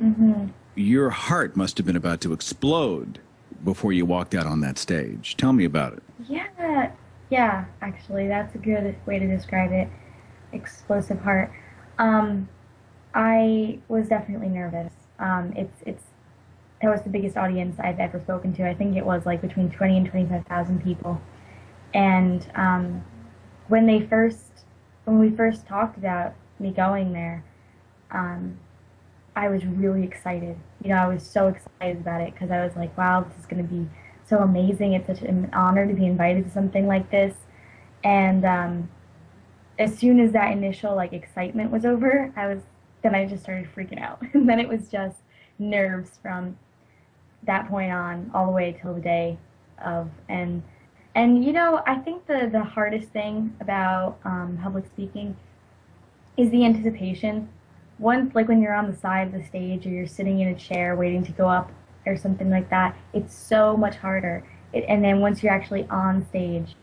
Mm-hmm. Your heart must have been about to explode before you walked out on that stage. Tell me about it. Yeah, actually, that's a good way to describe it. Explosive heart. I was definitely nervous. That was the biggest audience I've ever spoken to. I think it was like between 20 and 25,000 people. And when we first talked about me going there, I was really excited. I was so excited about it because I was like, wow, this is going to be so amazing. It's such an honor to be invited to something like this. And as soon as that initial excitement was over, I just started freaking out. And then it was just nerves from that point on all the way till the day of. And I think the hardest thing about public speaking is the anticipation. Once, when you're on the side of the stage or you're sitting in a chair waiting to go up or something like that, it's so much harder. And then once you're actually on stage,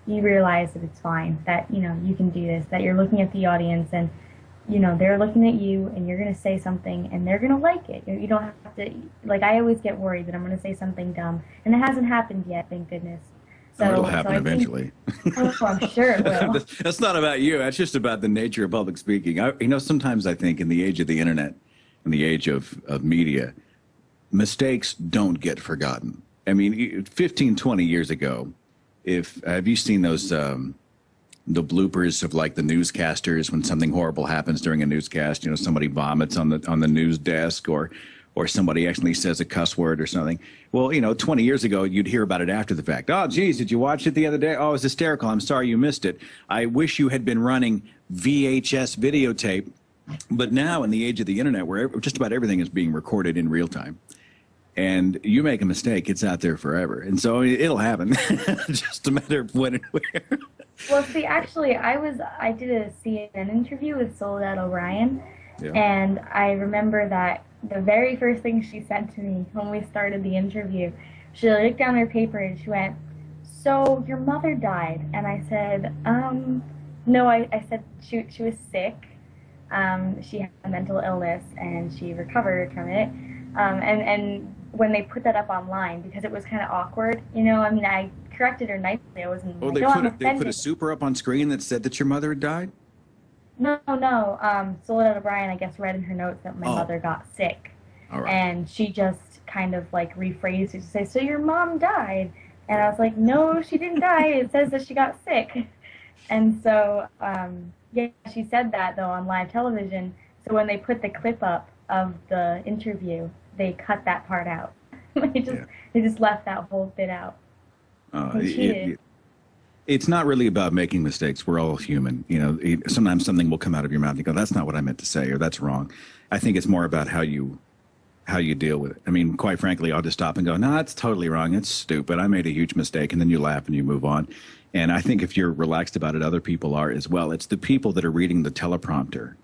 you realize that it's fine, that, you can do this, that you're looking at the audience and, they're looking at you and you're going to say something and they're going to like it. You don't have to, I always get worried that I'm going to say something dumb. And it hasn't happened yet, thank goodness. So it'll happen eventually. I'm sure it will. That's not about you. That's just about the nature of public speaking. Sometimes I think in the age of the internet, in the age of media, mistakes don't get forgotten. I mean, 15, 20 years ago, have you seen those the bloopers of the newscasters when something horrible happens during a newscast? Somebody vomits on the news desk or somebody actually says a cuss word or something. Well, 20 years ago, you'd hear about it after the fact. Oh, geez, did you watch it the other day? Oh, it was hysterical. I'm sorry you missed it. I wish you had been running VHS videotape. But now in the age of the internet, where just about everything is being recorded in real time, and you make a mistake, it's out there forever. And so it'll happen. Just a matter of when and where. Well, see, actually, I did a CNN interview with Soledad O'Brien, yeah. And I remember that the very first thing she said to me when we started the interview, she looked down her paper and she went, so your mother died? And I said, no, I said she was sick. She had a mental illness and she recovered from it. And when they put that up online, because it was kind of awkward, I corrected her nicely. I wasn't. Oh, they put a super up on screen that said that your mother had died? No. Soledad O'Brien, I guess, read in her notes that my Oh, mother got sick. all right. And she just kind of like rephrased it to say, "So your mom died?" And I was like, "No, she didn't die. It says that she got sick." And so, yeah, she said that though on live television. So when they put the clip up of the interview, they cut that part out. they just Yeah. they just left that whole bit out. They cheated. It's not really about making mistakes. We're all human. You know, sometimes something will come out of your mouth and you go, that's not what I meant to say, or that's wrong. I think it's more about how you deal with it. I mean, quite frankly, I'll just stop and go, no, that's totally wrong. It's stupid. I made a huge mistake. And then you laugh and you move on. And I think if you're relaxed about it, other people are as well. It's the people that are reading the teleprompter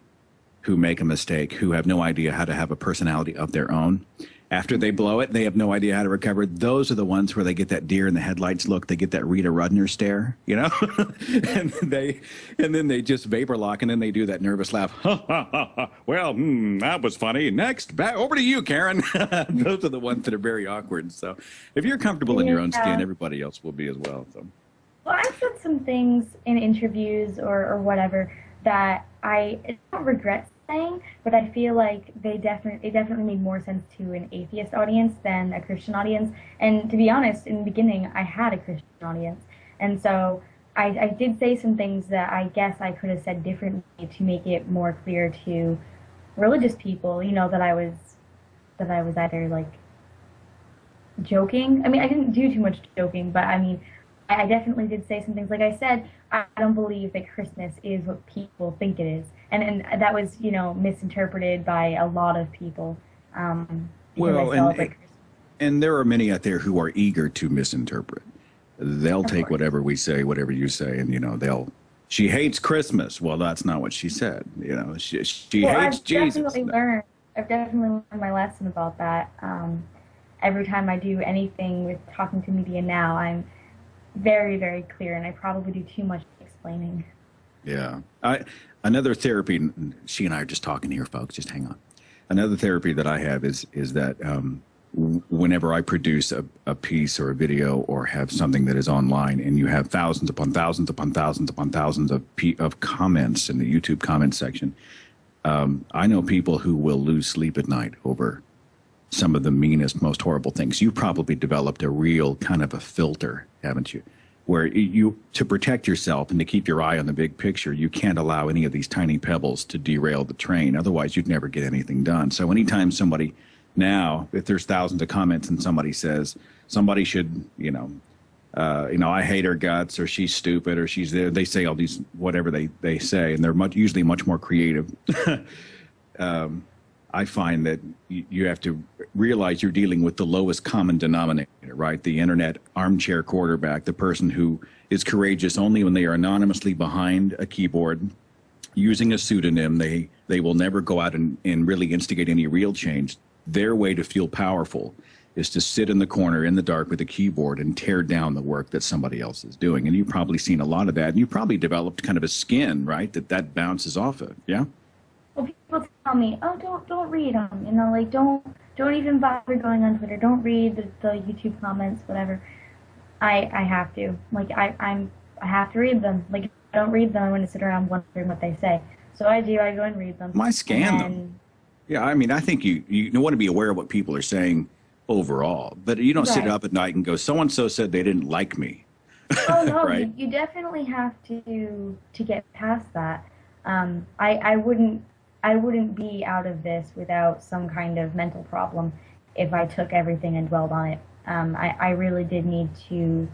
who make a mistake, who have no idea how to have a personality of their own. After they blow it, they have no idea how to recover. Those are the ones where they get that deer in the headlights look. They get that Rita Rudner stare, you know, and then they just vapor lock, and then they do that nervous laugh. Well, that was funny. Next, back over to you, Karen. Those are the ones that are very awkward. So, if you're comfortable in your own skin, everybody else will be as well. So, well, I've said some things in interviews or whatever that I don't regret saying, but I feel like they definitely made more sense to an atheist audience than a Christian audience. And to be honest, in the beginning, I had a Christian audience, and so I did say some things that I guess I could have said differently to make it more clear to religious people. You know, that I was either like joking. I mean, I didn't do too much joking, but I mean, I definitely did say some things. Like I said, I don't believe that Christmas is what people think it is. And that was, you know, misinterpreted by a lot of people. well, and there are many out there who are eager to misinterpret. They'll take whatever we say, whatever you say, and, you know, she hates Christmas. Well, that's not what she said. You know, she hates Jesus. I've definitely learned my lesson about that. Every time I do anything with talking to media now, I'm very, very clear, and I probably do too much explaining. Yeah. Another therapy, she and I are just talking here, folks, just hang on. Another therapy that I have is that whenever I produce a piece or a video or have something that is online and you have thousands upon thousands upon thousands upon thousands of comments in the YouTube comment section, I know people who will lose sleep at night over some of the meanest, most horrible things. You probably developed a real kind of a filter, haven't you? Where you, to protect yourself and to keep your eye on the big picture, you can't allow any of these tiny pebbles to derail the train. Otherwise, you'd never get anything done. So anytime somebody now, if there's thousands of comments and somebody says somebody should, I hate her guts, or she's stupid, or she's there, they say all these whatever they say, and they're usually much more creative. I find that you have to realize you're dealing with the lowest common denominator, right? The internet armchair quarterback, the person who is courageous only when they are anonymously behind a keyboard, using a pseudonym. They will never go out and really instigate any real change. Their way to feel powerful is to sit in the corner in the dark with a keyboard and tear down the work that somebody else is doing. And you've probably seen a lot of that. And you probably developed kind of a skin, right, that bounces off of. Yeah? Well, people tell me, oh, don't read them, like don't even bother going on Twitter. Don't read the YouTube comments, whatever. I have to, I have to read them. Like, if I don't read them, I'm going to sit around wondering what they say. So I do. I go and read them. I scan them. Yeah, I mean, I think you want to be aware of what people are saying overall, but you don't sit up at night and go, so and so said they didn't like me. Oh no, right? you definitely have to get past that. I wouldn't be out of this without some kind of mental problem if I took everything and dwelled on it. I really did need to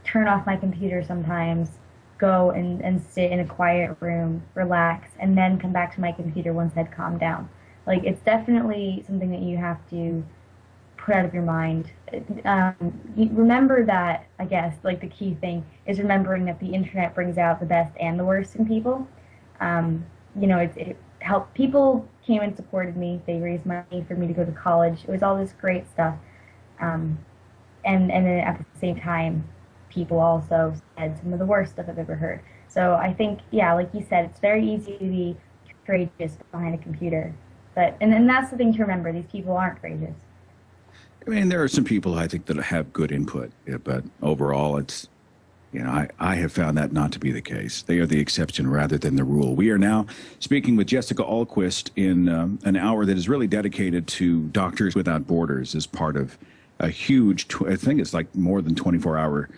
turn off my computer sometimes, go and sit in a quiet room, relax, and then come back to my computer once I'd calmed down. Like, it's definitely something that you have to put out of your mind. Remember that, I guess, like, the key thing is remembering that the internet brings out the best and the worst in people. It helped. People came and supported me. They raised money for me to go to college. It was all this great stuff. And then at the same time, people also said some of the worst stuff I've ever heard. So I think, yeah, like you said, it's very easy to be courageous behind a computer. And that's the thing to remember. These people aren't courageous. I mean, there are some people I think that have good input, but overall, I have found that not to be the case. They are the exception rather than the rule. We are now speaking with Jessica Ahlquist in an hour that is really dedicated to Doctors Without Borders as part of a huge, I think it's like more than 24-hour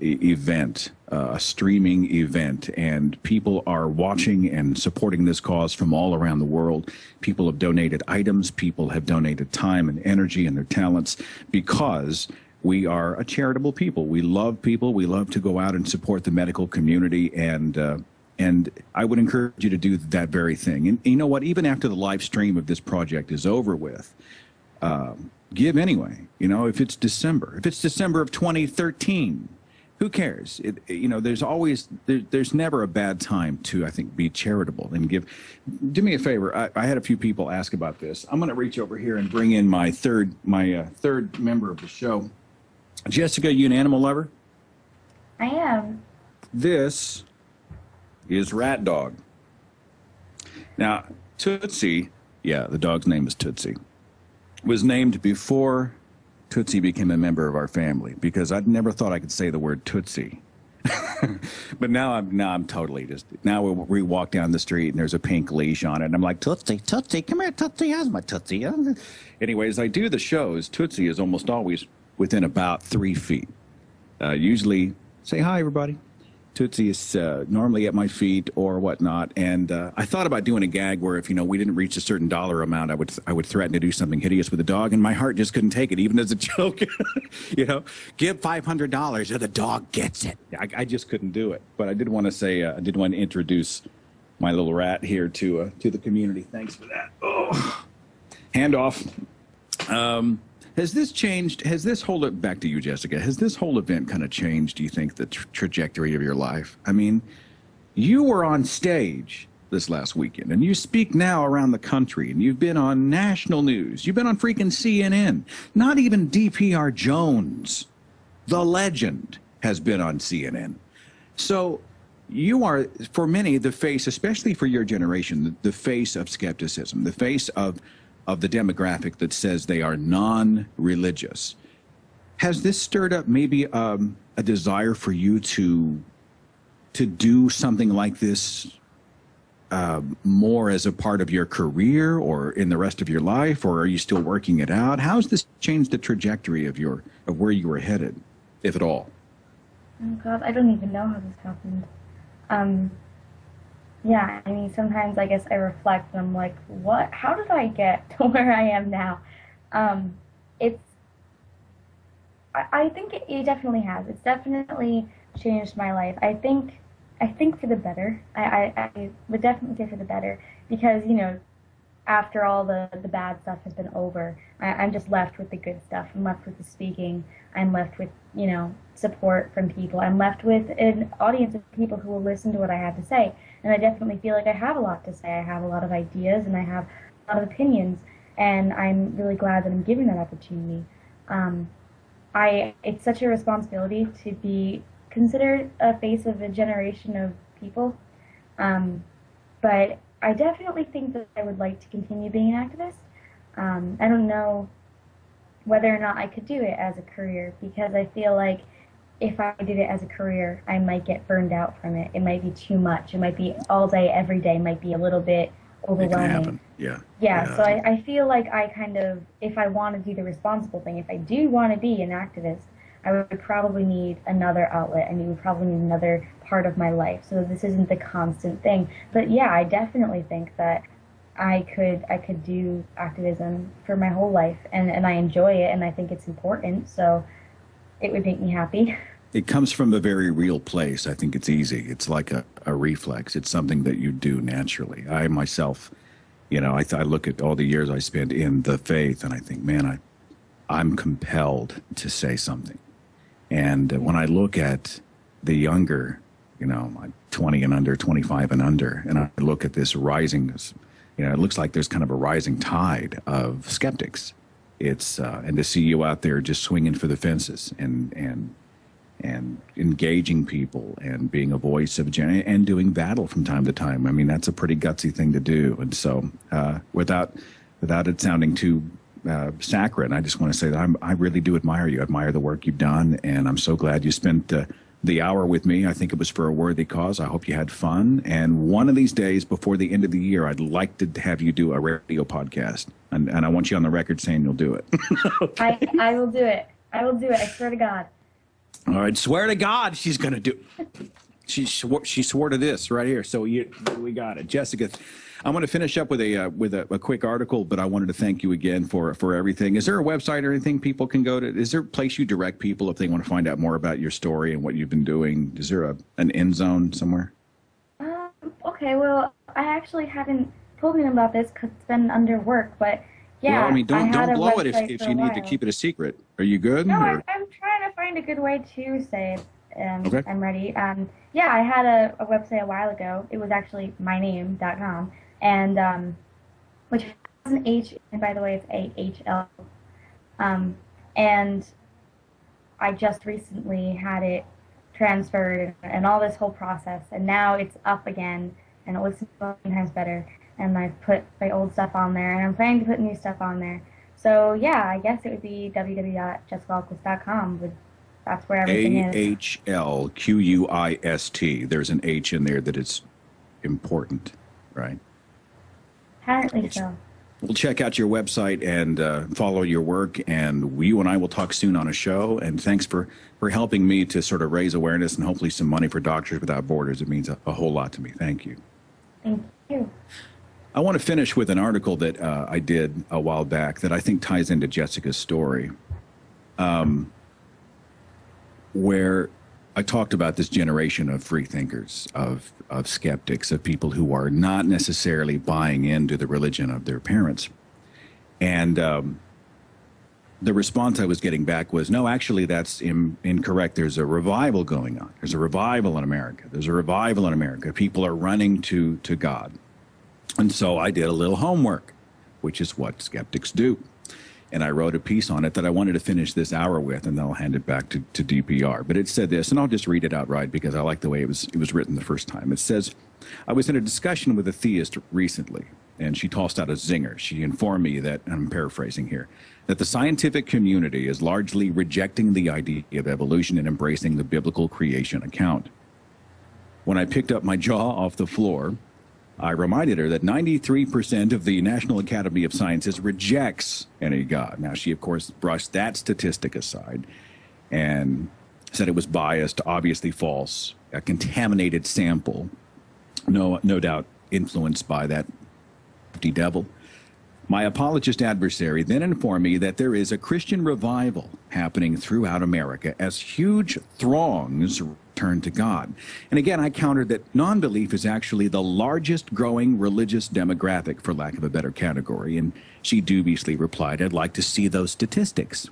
event, a streaming event, and people are watching and supporting this cause from all around the world. People have donated items, people have donated time and energy and their talents, because we are a charitable people. We love people. We love to go out and support the medical community, and I would encourage you to do that very thing. And you know what? Even after the live stream of this project is over with, give anyway. If it's December of 2013, who cares? There's never a bad time to, I think, be charitable and give. Do me a favor. I had a few people ask about this. I'm going to reach over here and bring in my third member of the show. Jessica, you an animal lover? I am. This is Rat Dog. Now, Tootsie, the dog's name is Tootsie, was named before Tootsie became a member of our family, because I'd never thought I could say the word Tootsie. But now I'm totally just, now we walk down the street and there's a pink leash on it and I'm like, Tootsie, come here, Tootsie, how's my Tootsie? Anyways, I do the shows. Tootsie is almost always within about 3 feet. Usually, say hi, everybody. Tootsie is normally at my feet or whatnot, and I thought about doing a gag where if we didn't reach a certain dollar amount, I would threaten to do something hideous with the dog, and my heart just couldn't take it, even as a joke. Give $500 or the dog gets it. I just couldn't do it. But I did want to say, I did want to introduce my little rat here to the community. Thanks for that. Oh, handoff. Has this changed? Back to you, Jessica. Has this whole event kind of changed, do you think, the trajectory of your life? I mean, you were on stage this last weekend, and you speak now around the country, and you've been on national news. You've been on freaking CNN. Not even DPR Jones, the legend, has been on CNN. So you are, for many, the face, especially for your generation, the face of skepticism, the face of the demographic that says they are non-religious. Has this stirred up maybe a desire for you to do something like this more as a part of your career or in the rest of your life, or are you still working it out? How has this changed the trajectory of where you were headed, if at all? Oh God, I don't even know how this happened. Yeah, I mean, sometimes I guess I reflect and I'm like, what? How did I get to where I am now? I think it definitely has. It's definitely changed my life. I think for the better. I would definitely say for the better, because, after all the bad stuff has been over, I'm just left with the good stuff. I'm left with the speaking. I'm left with, support from people. I'm left with an audience of people who will listen to what I have to say. And I definitely feel like I have a lot to say. I have a lot of ideas and I have a lot of opinions. And I'm really glad that I'm given that opportunity. It's such a responsibility to be considered a face of a generation of people. But I definitely think that I would like to continue being an activist. I don't know whether or not I could do it as a career, because I feel like if I did it as a career, I might get burned out from it. It might be too much. It might be all day, every day. It might be a little bit overwhelming. It can happen. Yeah. So I feel like I kind of, if I want to do the responsible thing, if I do want to be an activist, I would probably need another outlet, and you would probably need another part of my life. So this isn't the constant thing. But yeah, I definitely think that I could do activism for my whole life, and I enjoy it, and I think it's important. So it would make me happy. It comes from a very real place. I think it's easy. It's like a reflex. It's something that you do naturally. I myself, I look at all the years I spent in the faith, and I think, man, I'm compelled to say something. And when I look at the younger, 20 and under, 25 and under, and I look at this rising, it looks like there's kind of a rising tide of skeptics. It's and to see you out there just swinging for the fences and engaging people and being a voice of and doing battle from time to time. I mean, that's a pretty gutsy thing to do. And so, without it sounding too saccharine, I just want to say that I really do admire you. I admire the work you've done, and I'm so glad you spent the the hour with me. I think it was for a worthy cause. I hope you had fun. And one of these days before the end of the year, I'd like to have you do a radio podcast. And I want you on the record saying you'll do it. Okay. I will do it. I will do it. I swear to God. All right. Swear to God she's going to do it. She swore to this right here. So we got it. Jessica, I'm going to finish up with a quick article, but I wanted to thank you again for everything. Is there a website or anything people can go to? Is there a place you direct people if they want to find out more about your story and what you've been doing? Is there an end zone somewhere? Okay, well, I actually haven't told them about this because it's been under work, but yeah. Well, I mean, don't blow it if you need to keep it a secret. Are you good? No, I'm trying to find a good way to say it. Okay. I'm ready. Yeah, I had a website a while ago. It was actually myname.com, and which has an H, and by the way, it's AHL. And I just recently had it transferred and all this whole process, and now it's up again, and it looks 1,000 times better. And I've put my old stuff on there, and I'm planning to put new stuff on there. So yeah, I guess it would be www.jessicaahlquist.com. That's where everything is. AHLQUIST. There's an H in there that is important, right? Apparently so. We'll check out your website and follow your work, and you and I will talk soon on a show. And thanks for helping me to sort of raise awareness and hopefully some money for Doctors Without Borders. It means a whole lot to me. Thank you. Thank you. I want to finish with an article that I did a while back that I think ties into Jessica's story. Where I talked about this generation of free thinkers, of skeptics, of people who are not necessarily buying into the religion of their parents. And the response I was getting back was, no, actually, that's incorrect. There's a revival going on. There's a revival in America. There's a revival in America. People are running to God. And so I did a little homework, which is what skeptics do. And I wrote a piece on it that I wanted to finish this hour with, and then I'll hand it back to DPR. But it said this, and I'll just read it outright because I like the way it was written the first time. It says, I was in a discussion with a theist recently, and she tossed out a zinger. She informed me that, and I'm paraphrasing here, that the scientific community is largely rejecting the idea of evolution and embracing the biblical creation account. When I picked up my jaw off the floor, I reminded her that 93% of the National Academy of Sciences rejects any God. Now, she, of course, brushed that statistic aside and said it was biased, obviously false, a contaminated sample, no doubt influenced by that devil. My apologist adversary then informed me that there is a Christian revival happening throughout America as huge throngs turn to God. And again, I countered that non-belief is actually the largest growing religious demographic, for lack of a better category. And she dubiously replied, I'd like to see those statistics.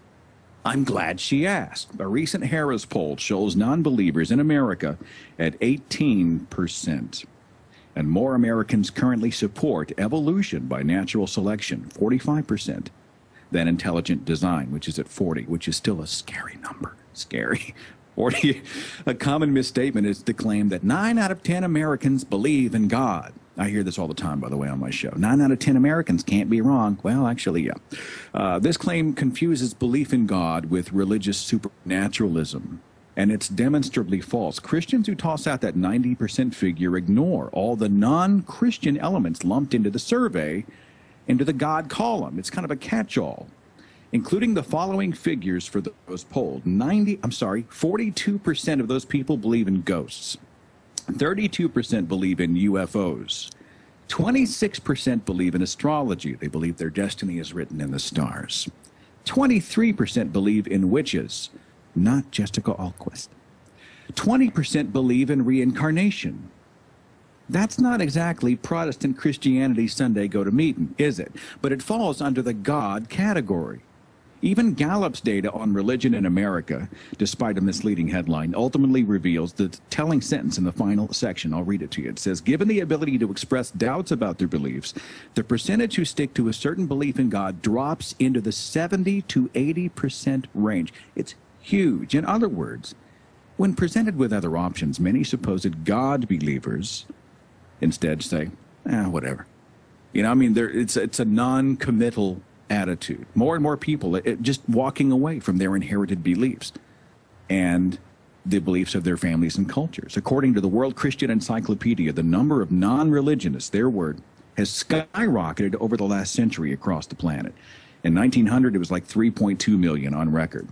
I'm glad she asked. A recent Harris poll shows non-believers in America at 18%. And more Americans currently support evolution by natural selection, 45%, than intelligent design, which is at 40, which is still a scary number. Scary. 40. A common misstatement is to claim that 9 out of 10 Americans believe in God. I hear this all the time, by the way, on my show. 9 out of 10 Americans can't be wrong. Well, actually, yeah. This claim confuses belief in God with religious supernaturalism, and it's demonstrably false. Christians who toss out that 90% figure ignore all the non-Christian elements lumped into the survey, into the God column. It's kind of a catch-all, including the following figures for those polled. 42% of those people believe in ghosts. 32% believe in UFOs. 26% believe in astrology. They believe their destiny is written in the stars. 23% believe in witches, not Jessica Ahlquist. 20% believe in reincarnation. That's not exactly Protestant Christianity Sunday go-to-meeting, is it? But it falls under the God category. Even Gallup's data on religion in America, despite a misleading headline, ultimately reveals the telling sentence in the final section. I'll read it to you. It says, given the ability to express doubts about their beliefs, the percentage who stick to a certain belief in God drops into the 70 to 80% range. It's huge. In other words, when presented with other options, many supposed God believers instead say, whatever. You know, I mean, it's a non-committal attitude. More and more people just walking away from their inherited beliefs. And the beliefs of their families and cultures. According to the World Christian Encyclopedia, the number of non-religionists, their word, has skyrocketed over the last century across the planet. In 1900, it was like 3.2 million on record.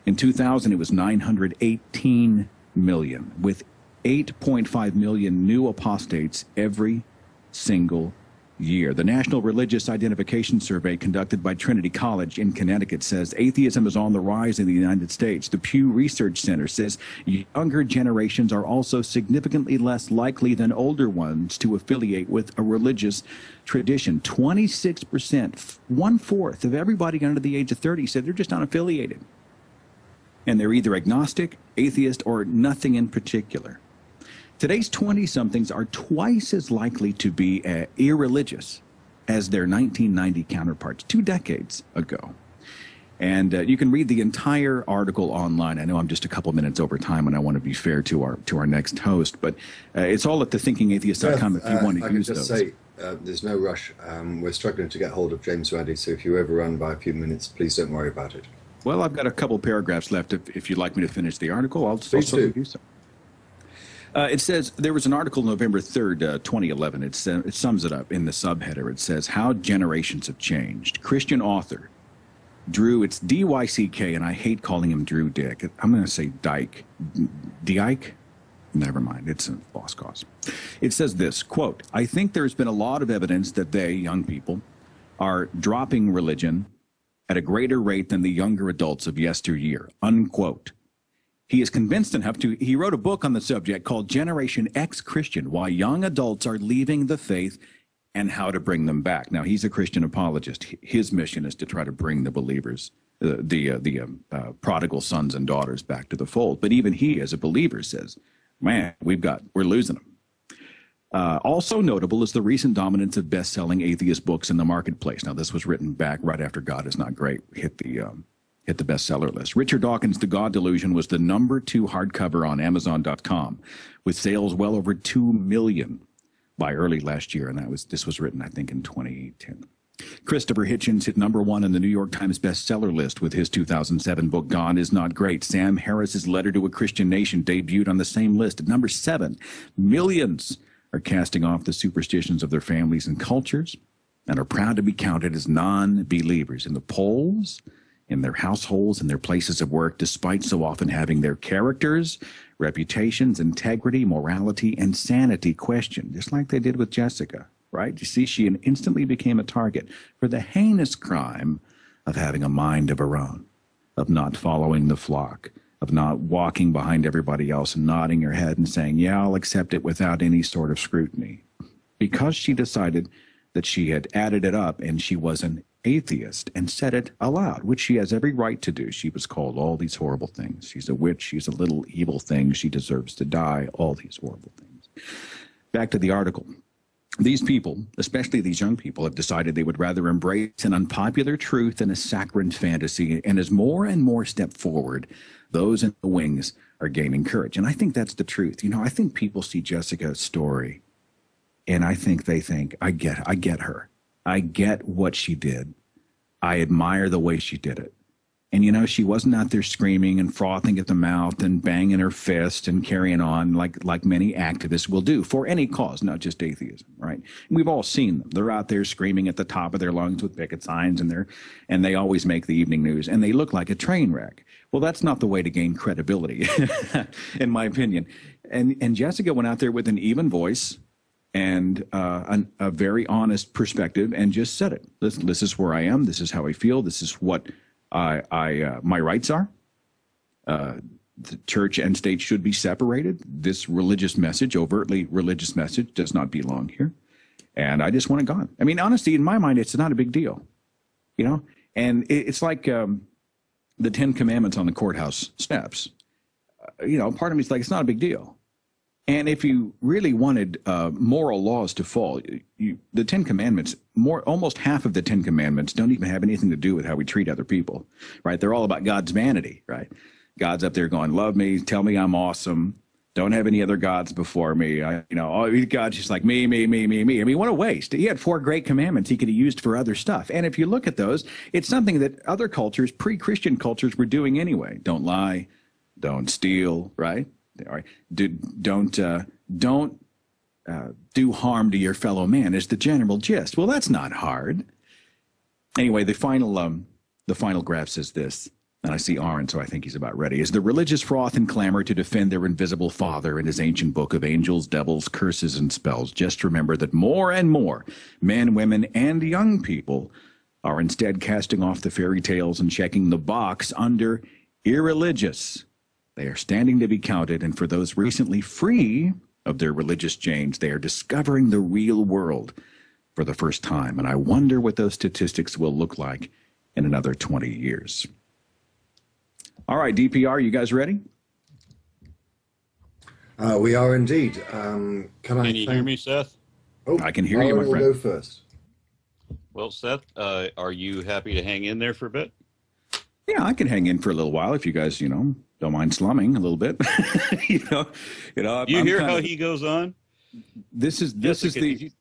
In 2000, it was 918 million, with 8.5 million new apostates every single year. The National Religious Identification Survey conducted by Trinity College in Connecticut says atheism is on the rise in the United States. The Pew Research Center says younger generations are also significantly less likely than older ones to affiliate with a religious tradition. 26%, one-fourth of everybody under the age of 30 said they're just unaffiliated. And they're either agnostic, atheist, or nothing in particular. Today's 20-somethings are twice as likely to be irreligious as their 1990 counterparts 2 decades ago. And you can read the entire article online. I know I'm just a couple minutes over time, and I want to be fair to our next host, but it's all at thethinkingatheist.com if you want to use those. I can just say, there's no rush. We're struggling to get hold of James Randi, so if you overrun by a few minutes, please don't worry about it. Well, I've got a couple paragraphs left. If you'd like me to finish the article, I'll do so. It says, there was an article November 3rd, 2011. It sums it up in the subheader. It says, How Generations Have Changed. Christian author Drew, it's D-Y-C-K, and I hate calling him Drew Dick. I'm going to say Dyke. Dyke? Never mind. It's a lost cause. It says this, quote, I think there's been a lot of evidence that they, young people, are dropping religion at a greater rate than the younger adults of yesteryear, unquote. He is convinced enough he wrote a book on the subject called Generation X Christian, Why Young Adults Are Leaving the Faith and How to Bring Them Back. Now, he's a Christian apologist. His mission is to try to bring the believers, the prodigal sons and daughters back to the fold. But even he, as a believer, says, man, we're losing them. Also notable is the recent dominance of best-selling atheist books in the marketplace. Now, this was written back right after God Is Not Great hit the bestseller list. Richard Dawkins' The God Delusion was the #2 hardcover on Amazon.com, with sales well over 2 million by early last year, and this was written, I think, in 2010. Christopher Hitchens hit #1 on the New York Times bestseller list with his 2007 book, God Is Not Great. Sam Harris's Letter to a Christian Nation debuted on the same list at #7. Millions are casting off the superstitions of their families and cultures and are proud to be counted as non-believers in the polls, in their households, in their places of work, despite so often having their characters, reputations, integrity, morality, and sanity questioned, just like they did with Jessica, right? You see, she instantly became a target for the heinous crime of having a mind of her own, of not following the flock, of not walking behind everybody else and nodding her head and saying, yeah, I'll accept it without any sort of scrutiny. Because she decided that she had added it up and she was an atheist and said it aloud, which she has every right to do. She was called all these horrible things. She's a witch. She's a little evil thing. She deserves to die. All these horrible things. Back to the article. These people, especially these young people, have decided they would rather embrace an unpopular truth than a saccharine fantasy. And as more and more step forward, those in the wings are gaining courage. And I think that's the truth. You know, I think people see Jessica's story and I think they think, I get her. I get what she did. I admire the way she did it. And, you know, she wasn't out there screaming and frothing at the mouth and banging her fist and carrying on like many activists will do for any cause, not just atheism, right? We've all seen them. They're out there screaming at the top of their lungs with picket signs, and they always make the evening news, and they look like a train wreck. Well, that's not the way to gain credibility, in my opinion. And Jessica went out there with an even voice and a very honest perspective and just said it. This is where I am. This is how I feel. This is what my rights are. The church and state should be separated. This religious message, overtly religious message, does not belong here. And I just want it gone. I mean, honestly, in my mind, it's not a big deal, you know? And it's like the 10 Commandments on the courthouse steps. You know, part of me is like, it's not a big deal. And if you really wanted moral laws to fall, the 10 Commandments, almost half of the 10 Commandments don't even have anything to do with how we treat other people, right? They're all about God's vanity, right? God's up there going, love me, tell me I'm awesome, don't have any other gods before me. God's just like me. I mean, what a waste. He had 4 great commandments he could have used for other stuff. And if you look at those, it's something that other cultures, pre-Christian cultures, were doing anyway. Don't lie, don't steal, right? All right. Don't do harm to your fellow man is the general gist. Well, that's not hard. Anyway, the final graph says this, and I see Aaron, so I think he's about ready. Is the religious froth and clamor to defend their invisible father in his ancient book of angels, devils, curses, and spells. Just remember that more and more men, women, and young people are instead casting off the fairy tales and checking the box under irreligious. They are standing to be counted, and for those recently free of their religious chains, they are discovering the real world for the first time. And I wonder what those statistics will look like in another 20 years. All right, DPR, you guys ready? We are indeed. Can you hear me, Seth? Oh, I can hear you, my friend. Go first. Well, Seth, are you happy to hang in there for a bit? Yeah, I can hang in for a little while if you guys, don't mind slumming a little bit. You hear how he goes on? This is the.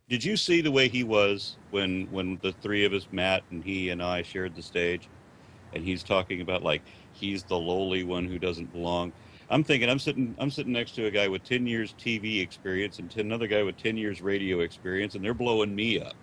Did you see the way he was when the three of us, Matt and he and I, shared the stage, and he's talking about like he's the lowly one who doesn't belong? I'm thinking I'm sitting next to a guy with 10 years TV experience and another guy with 10 years radio experience, and they're blowing me up.